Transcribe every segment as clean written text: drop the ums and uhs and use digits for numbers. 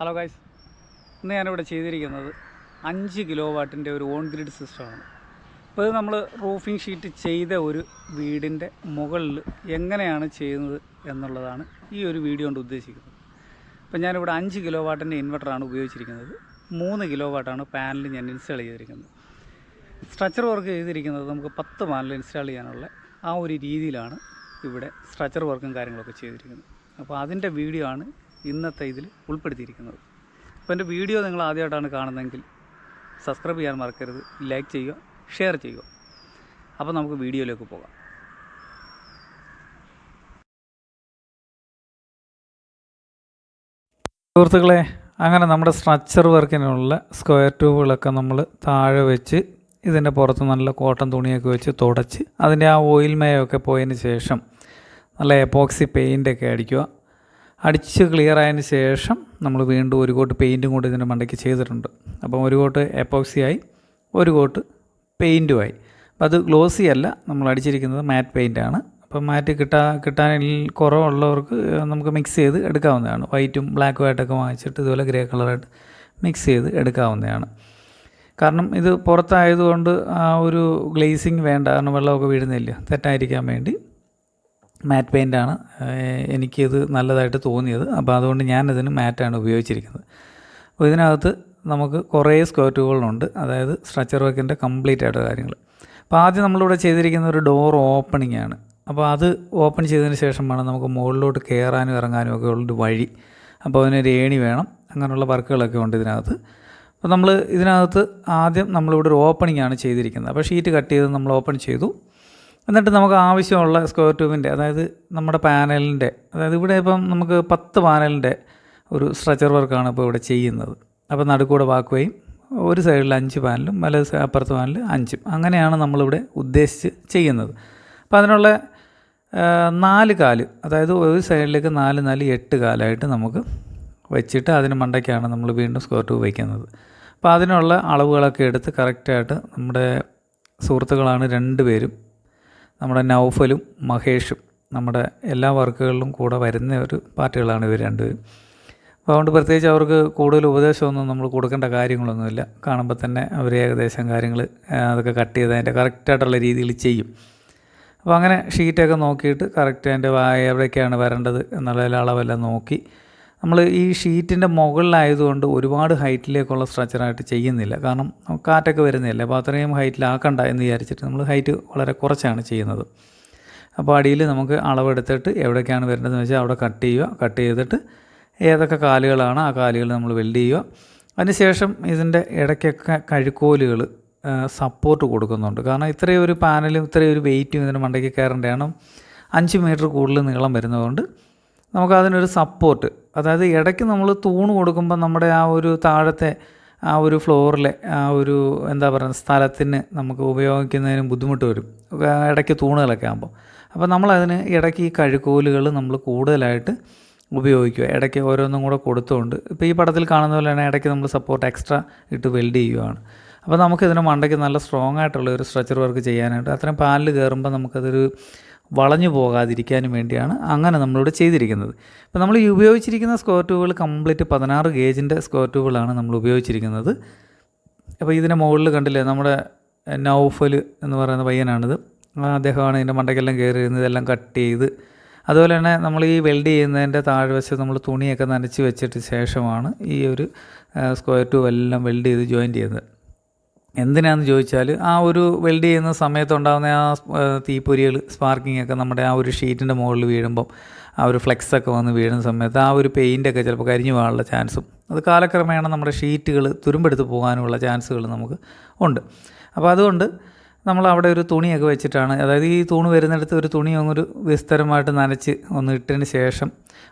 Hello guys, ഇന്ന് ഞാനിവിടെ ചെയ്തിരിക്കുന്നത് 5 കിലോ വാട്ടിൻ്റെ ഒരു ഓൺ ഗ്രിഡ് സിസ്റ്റമാണ്. ഇപ്പോൾ ഇത് നമ്മൾ റൂഫിംഗ് ഷീറ്റ് ചെയ്ത ഒരു വീടിൻ്റെ മുകളിൽ എങ്ങനെയാണ് ചെയ്യുന്നത് എന്നുള്ളതാണ് ഈ ഒരു വീഡിയോ കൊണ്ട് ഉദ്ദേശിക്കുന്നത്. അപ്പോൾ ഞാനിവിടെ 5 കിലോ വാട്ടിൻ്റെ ഇൻവെർട്ടറാണ് ഉപയോഗിച്ചിരിക്കുന്നത്. 3 കിലോ വാട്ടാണ് പാനൽ ഞാൻ ഇൻസ്റ്റാൾ ചെയ്തിരിക്കുന്നത്. സ്ട്രക്ചർ വർക്ക് ചെയ്തിരിക്കുന്നത് നമുക്ക് 10 പാനൽ ഇൻസ്റ്റാൾ ചെയ്യാനുള്ള ആ ഒരു രീതിയിലാണ് ഇവിടെ സ്ട്രക്ചർ വർക്കും കാര്യങ്ങളൊക്കെ ചെയ്തിരിക്കുന്നത്. അപ്പോൾ അതിൻ്റെ വീഡിയോ ആണ് ഇന്നത്തെ ഇതിൽ ഉൾപ്പെടുത്തിയിരിക്കുന്നത്. അപ്പോൾ എൻ്റെ വീഡിയോ നിങ്ങൾ ആദ്യമായിട്ടാണ് കാണുന്നതെങ്കിൽ സബ്സ്ക്രൈബ് ചെയ്യാൻ മറക്കരുത്, ലൈക്ക് ചെയ്യുക, ഷെയർ ചെയ്യുക. അപ്പോൾ നമുക്ക് വീഡിയോയിലേക്ക് പോകാം. സുഹൃത്തുക്കളെ, അങ്ങനെ നമ്മുടെ സ്ട്രക്ചർ വർക്കിനുള്ള സ്ക്വയർ ട്യൂബുകളൊക്കെ നമ്മൾ താഴെ വെച്ച് ഇതിൻ്റെ പുറത്ത് നല്ല കോട്ടൺ തുണിയൊക്കെ വെച്ച് തുടച്ച് അതിൻ്റെ ആ ഓയിൽ മേയൊക്കെ പോയതിന് ശേഷം നല്ല എപ്പോക്സി പെയിൻ്റൊക്കെ അടിക്കുക. അടിച്ച് ക്ലിയർ ആയതിന് ശേഷം നമ്മൾ വീണ്ടും ഒരു കോട്ട് പെയിൻറ്റും കൂടി ഇതിൻ്റെ മണ്ടയ്ക്ക് ചെയ്തിട്ടുണ്ട്. അപ്പം ഒരു കോട്ട് എപ്പോക്സിയായി, ഒരു കോട്ട് പെയിൻറ്റുമായി. അപ്പം അത് ഗ്ലോസി അല്ല, നമ്മൾ അടിച്ചിരിക്കുന്നത് മാറ്റ് പെയിൻ്റാണ്. അപ്പം മാറ്റ് കിട്ടാൻ കുറവുള്ളവർക്ക് നമുക്ക് മിക്സ് ചെയ്ത് എടുക്കാവുന്നതാണ്. വൈറ്റും ബ്ലാക്കും ആയിട്ടൊക്കെ വാങ്ങിച്ചിട്ട് ഇതുപോലെ ഗ്രേ കളറായിട്ട് മിക്സ് ചെയ്ത് എടുക്കാവുന്നതാണ്. കാരണം ഇത് പുറത്തായതുകൊണ്ട് ആ ഒരു ഗ്ലേസിങ് വേണ്ട, കാരണം വെള്ളമൊക്കെ വീഴുന്നില്ല, തെറ്റായിരിക്കാൻ വേണ്ടി മാറ്റ് പെയിൻ്റാണ് എനിക്കിത് നല്ലതായിട്ട് തോന്നിയത്. അപ്പോൾ അതുകൊണ്ട് ഞാനതിന് മാറ്റാണ് ഉപയോഗിച്ചിരിക്കുന്നത്. അപ്പോൾ ഇതിനകത്ത് നമുക്ക് കുറേ സ്ക്വയർ ട്യൂബുകളുണ്ട്, അതായത് സ്ട്രക്ചർ വർക്കിൻ്റെ കംപ്ലീറ്റ് ആയിട്ട് കാര്യങ്ങൾ. അപ്പോൾ ആദ്യം നമ്മളിവിടെ ചെയ്തിരിക്കുന്ന ഒരു ഡോർ ഓപ്പണിംഗ് ആണ്. അപ്പോൾ അത് ഓപ്പൺ ചെയ്തതിന് ശേഷമാണ് നമുക്ക് മുകളിലോട്ട് കയറാനും ഇറങ്ങാനും ഒക്കെ ഉള്ളൊരു വഴി. അപ്പോൾ അതിനൊരു ഏണി വേണം, അങ്ങനെയുള്ള വർക്കുകളൊക്കെ ഉണ്ട് ഇതിനകത്ത്. അപ്പോൾ നമ്മൾ ഇതിനകത്ത് ആദ്യം നമ്മളിവിടെ ഒരു ഓപ്പണിംഗ് ആണ് ചെയ്തിരിക്കുന്നത്. അപ്പോൾ ഷീറ്റ് കട്ട് ചെയ്ത് നമ്മൾ ഓപ്പൺ ചെയ്തു. എന്നിട്ട് നമുക്ക് ആവശ്യമുള്ള സ്ക്വയർ ട്യൂബിൻ്റെ, അതായത് നമ്മുടെ പാനലിൻ്റെ, അതായത് ഇവിടെ ഇപ്പം നമുക്ക് 10 പാനലിൻ്റെ ഒരു സ്ട്രക്ചർ വർക്കാണ് ഇപ്പോൾ ഇവിടെ ചെയ്യുന്നത്. അപ്പോൾ നടുക്കൂടെ വാക്കുകയും ഒരു സൈഡിൽ 5 പാനലും അപ്പുറത്ത് പാനൽ 5, അങ്ങനെയാണ് നമ്മളിവിടെ ഉദ്ദേശിച്ച് ചെയ്യുന്നത്. അപ്പോൾ അതിനുള്ള 4 കാല്, അതായത് ഒരു സൈഡിലേക്ക് 4 8 കാലായിട്ട് നമുക്ക് വെച്ചിട്ട് അതിന് മണ്ടയ്ക്കാണ് നമ്മൾ വീണ്ടും സ്ക്വയർ ട്യൂബ് വയ്ക്കുന്നത്. അപ്പോൾ അതിനുള്ള അളവുകളൊക്കെ എടുത്ത് കറക്റ്റായിട്ട് നമ്മുടെ സുഹൃത്തുക്കളാണ് 2 പേരും, നമ്മുടെ നൗഫലും മഹേഷും, നമ്മുടെ എല്ലാ വർക്കുകളിലും കൂടെ വരുന്ന ഒരു പാർട്ടികളാണ് ഇവർ 2 പേരും. അപ്പോൾ അതുകൊണ്ട് പ്രത്യേകിച്ച് അവർക്ക് കൂടുതൽ ഉപദേശമൊന്നും നമ്മൾ കൊടുക്കേണ്ട കാര്യങ്ങളൊന്നുമില്ല. കാണുമ്പോൾ തന്നെ അവർ ഏകദേശം കാര്യങ്ങൾ അതൊക്കെ കട്ട് ചെയ്ത് അതിൻ്റെ കറക്റ്റായിട്ടുള്ള രീതിയിൽ ചെയ്യും. അപ്പോൾ അങ്ങനെ ഷീറ്റൊക്കെ നോക്കിയിട്ട് കറക്റ്റ് അതിൻ്റെ എവിടേക്കാണ് വരേണ്ടത് എന്നുള്ള അളവെല്ലാം നോക്കി നമ്മൾ ഈ ഷീറ്റിൻ്റെ മുകളിലായതുകൊണ്ട് ഒരുപാട് ഹൈറ്റിലേക്കുള്ള സ്ട്രക്ചറായിട്ട് ചെയ്യുന്നില്ല. കാരണം കാറ്റൊക്കെ വരുന്നില്ല, അപ്പോൾ അത്രയും ഹൈറ്റിലാക്കണ്ട എന്ന് വിചാരിച്ചിട്ട് നമ്മൾ ഹൈറ്റ് വളരെ കുറച്ചാണ് ചെയ്യുന്നത്. അപ്പോൾ അടിയിൽ നമുക്ക് അളവെടുത്തിട്ട് എവിടേക്കാണ് വരേണ്ടതെന്ന് വെച്ചാൽ അവിടെ കട്ട് ചെയ്യുക. കട്ട് ചെയ്തിട്ട് ഏതൊക്കെ കാലുകളാണ് ആ കാലുകൾ നമ്മൾ വെൽഡ് ചെയ്യുക. അതിനുശേഷം ഇതിൻ്റെ ഇടയ്ക്കൊക്കെ കഴുക്കോലുകൾ സപ്പോർട്ട് കൊടുക്കുന്നുണ്ട്. കാരണം ഇത്രയും ഒരു പാനലും ഇത്രയും ഒരു വെയിറ്റും ഇതിൻ്റെ മണ്ടയ്ക്ക് കയറേണ്ടതാണ്. 5 മീറ്റർ കൂടുതൽ നീളം വരുന്നതുകൊണ്ട് നമുക്കതിനൊരു സപ്പോർട്ട്, അതായത് ഇടയ്ക്ക് നമ്മൾ തൂണ് കൊടുക്കുമ്പോൾ നമ്മുടെ ആ ഒരു താഴത്തെ ആ ഒരു ഫ്ലോറിലെ ആ ഒരു എന്താ പറയുക സ്ഥലത്തിന് നമുക്ക് ഉപയോഗിക്കുന്നതിന് ബുദ്ധിമുട്ട് വരും, ഇടയ്ക്ക് തൂണുകളൊക്കെ ആകുമ്പോൾ. അപ്പോൾ നമ്മളതിന് ഇടയ്ക്ക് ഈ കഴുക്കോലുകൾ നമ്മൾ കൂടുതലായിട്ട് ഉപയോഗിക്കുക. ഇടയ്ക്ക് ഓരോന്നും കൂടെ കൊടുത്തുകൊണ്ട് ഇപ്പോൾ ഈ പടത്തിൽ കാണുന്ന പോലെയാണ് ഇടയ്ക്ക് നമ്മൾ സപ്പോർട്ട് എക്സ്ട്രാ ഇട്ട് വെൽഡ് ചെയ്യുകയാണ്. അപ്പോൾ നമുക്കിതിന് മണ്ടയ്ക്ക് നല്ല സ്ട്രോങ് ആയിട്ടുള്ള ഒരു സ്ട്രക്ചർ വർക്ക് ചെയ്യാനായിട്ട് അത്രയും പാനൽ കയറുമ്പോൾ നമുക്കതൊരു വളഞ്ഞു പോകാതിരിക്കാനും വേണ്ടിയാണ് അങ്ങനെ നമ്മളിവിടെ ചെയ്തിരിക്കുന്നത്. ഇപ്പോൾ നമ്മൾ ഈ ഉപയോഗിച്ചിരിക്കുന്ന സ്ക്വയർ ട്യൂബുകൾ കംപ്ലീറ്റ് 16 ഗേജിൻ്റെ സ്ക്വയർ ട്യൂബുകളാണ് നമ്മൾ ഉപയോഗിച്ചിരിക്കുന്നത്. അപ്പോൾ ഇതിൻ്റെ മുകളിൽ കണ്ടില്ലേ നമ്മുടെ നൗഫൽ എന്ന് പറയുന്ന പയ്യനാണിത്. അദ്ദേഹമാണ് ഇതിൻ്റെ മണ്ടയ്ക്കെല്ലാം കയറി ഇരുന്ന് ഇതെല്ലാം കട്ട് ചെയ്ത്, അതുപോലെ തന്നെ നമ്മൾ ഈ വെൽഡ് ചെയ്യുന്നതിൻ്റെ താഴ്വശത്ത് നമ്മൾ തുണിയൊക്കെ നനച്ച് വെച്ചിട്ട് ശേഷമാണ് ഈ ഒരു സ്ക്വയർ ട്യൂബ് എല്ലാം വെൽഡ് ചെയ്ത് ജോയിൻ ചെയ്യുന്നത്. എന്തിനാണെന്ന് ചോദിച്ചാൽ ആ ഒരു വെൽഡ് ചെയ്യുന്ന സമയത്തുണ്ടാകുന്ന ആ തീപ്പൊരികൾ സ്പാർക്കിംഗ് ഒക്കെ നമ്മുടെ ആ ഒരു ഷീറ്റിൻ്റെ മുകളിൽ വീഴുമ്പം ആ ഒരു ഫ്ലെക്സൊക്കെ വന്ന് വീഴുന്ന സമയത്ത് ആ ഒരു പെയിൻ്റൊക്കെ ചിലപ്പോൾ കരിഞ്ഞു പോകാനുള്ള ചാൻസും, അത് കാലക്രമേണ നമ്മുടെ ഷീറ്റുകൾ തുരുമ്പെടുത്ത് പോകാനുള്ള ചാൻസുകൾ നമുക്ക് ഉണ്ട്. അപ്പോൾ അതുകൊണ്ട് നമ്മൾ അവിടെ ഒരു തുണിയൊക്കെ വെച്ചിട്ടാണ്, അതായത് ഈ തൂണ് വരുന്നിടത്ത് ഒരു തുണി അങ്ങൊരു വിസ്തരമായിട്ട് നനച്ച് ഒന്ന് ഇട്ടതിന് ശേഷം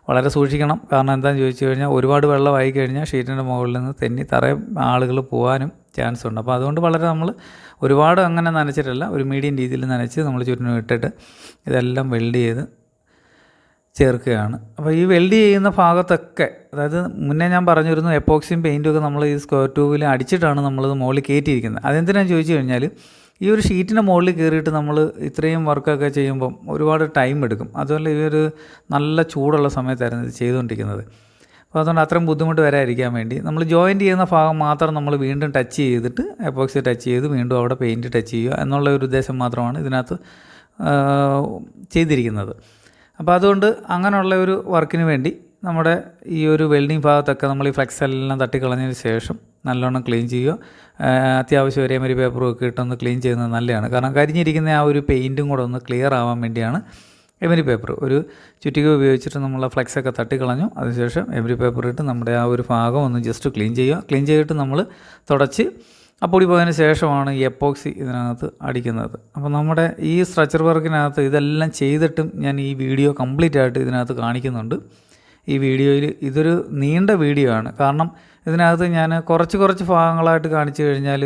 വളരെ സൂക്ഷിക്കണം. കാരണം എന്താണെന്ന് ചോദിച്ചു കഴിഞ്ഞാൽ ഒരുപാട് വെള്ളമായി കഴിഞ്ഞാൽ ഷീറ്റിൻ്റെ മുകളിൽ നിന്ന് തെന്നി തറയും ആളുകൾ പോകാനും ചാൻസ് ഉണ്ട്. അപ്പോൾ അതുകൊണ്ട് വളരെ നമ്മൾ ഒരുപാട് അങ്ങനെ നനച്ചിട്ടല്ല, ഒരു മീഡിയം രീതിയിൽ നനച്ച് നമ്മൾ ചുറ്റിനും ഇട്ടിട്ട് ഇതെല്ലാം വെൽഡ് ചെയ്ത് ചേർക്കുകയാണ്. അപ്പോൾ ഈ വെൽഡ് ചെയ്യുന്ന ഭാഗത്തൊക്കെ, അതായത് മുന്നേ ഞാൻ പറഞ്ഞിരുന്നു എപ്പോക്സിയും പെയിൻറ്റും ഒക്കെ നമ്മൾ ഈ സ്ക്വയർ ട്യൂബിൽ അടിച്ചിട്ടാണ് നമ്മളിത് മുകളിൽ കയറ്റിയിരിക്കുന്നത്. അതെന്തിനാണെന്ന് ചോദിച്ചു കഴിഞ്ഞാൽ ഈ ഒരു ഷീറ്റിൻ്റെ മുകളിൽ കയറിയിട്ട് നമ്മൾ ഇത്രയും വർക്കൊക്കെ ചെയ്യുമ്പം ഒരുപാട് ടൈം എടുക്കും. അതുപോലെ ഈ ഒരു നല്ല ചൂടുള്ള സമയത്തായിരുന്നു ഇത് ചെയ്തുകൊണ്ടിരിക്കുന്നത്. അപ്പോൾ അതുകൊണ്ട് അത്രയും ബുദ്ധിമുട്ട് വരാതിരിക്കാൻ വേണ്ടി നമ്മൾ ജോയിൻറ്റ് ചെയ്യുന്ന ഭാഗം മാത്രം നമ്മൾ വീണ്ടും ടച്ച് ചെയ്തിട്ട് എപ്പോക്സി ടച്ച് ചെയ്ത് വീണ്ടും അവിടെ പെയിൻറ്റ് ടച്ച് ചെയ്യുക എന്നുള്ള ഒരു ഉദ്ദേശം മാത്രമാണ് ഇതിനകത്ത് ചെയ്തിരിക്കുന്നത്. അപ്പോൾ അതുകൊണ്ട് അങ്ങനെയുള്ള ഒരു വർക്കിന് വേണ്ടി നമ്മുടെ ഈ ഒരു വെൽഡിങ് ഭാഗത്തൊക്കെ നമ്മൾ ഈ ഫ്ലെക്സ് എല്ലാം തട്ടിക്കളഞ്ഞതിന് ശേഷം നല്ലോണം ക്ലീൻ ചെയ്യുക. അത്യാവശ്യം ഒരു എമരി പേപ്പറും ഒക്കെ ഇട്ടൊന്ന് ക്ലീൻ ചെയ്യുന്നത് നല്ലതാണ്. കാരണം കരിഞ്ഞിരിക്കുന്ന ആ ഒരു പെയിൻറ്റും കൂടെ ഒന്ന് ക്ലിയർ ആവാൻ വേണ്ടിയാണ് എമരി പേപ്പർ. ഒരു ചുറ്റിക ഉപയോഗിച്ചിട്ട് നമ്മൾ ഫ്ലെക്സൊക്കെ തട്ടിക്കളഞ്ഞു. അതിനുശേഷം എമരി പേപ്പർ ഇട്ട് നമ്മുടെ ആ ഒരു ഭാഗം ഒന്ന് ജസ്റ്റ് ക്ലീൻ ചെയ്യുക. ക്ലീൻ ചെയ്തിട്ട് നമ്മൾ തുടച്ച് ആ പൊടി പോയതിന് ശേഷമാണ് ഈ എപ്പോക്സി ഇതിനകത്ത് അടിക്കുന്നത്. അപ്പോൾ നമ്മുടെ ഈ സ്ട്രക്ചർ വർക്കിനകത്ത് ഇതെല്ലാം ചെയ്തിട്ടും ഞാൻ ഈ വീഡിയോ കംപ്ലീറ്റ് ആയിട്ട് ഇതിനകത്ത് കാണിക്കുന്നുണ്ട്. ഈ വീഡിയോയിൽ ഇതൊരു നീണ്ട വീഡിയോ ആണ്. കാരണം ഇതിനകത്ത് ഞാൻ കുറച്ച് ഭാഗങ്ങളായിട്ട് കാണിച്ചു കഴിഞ്ഞാൽ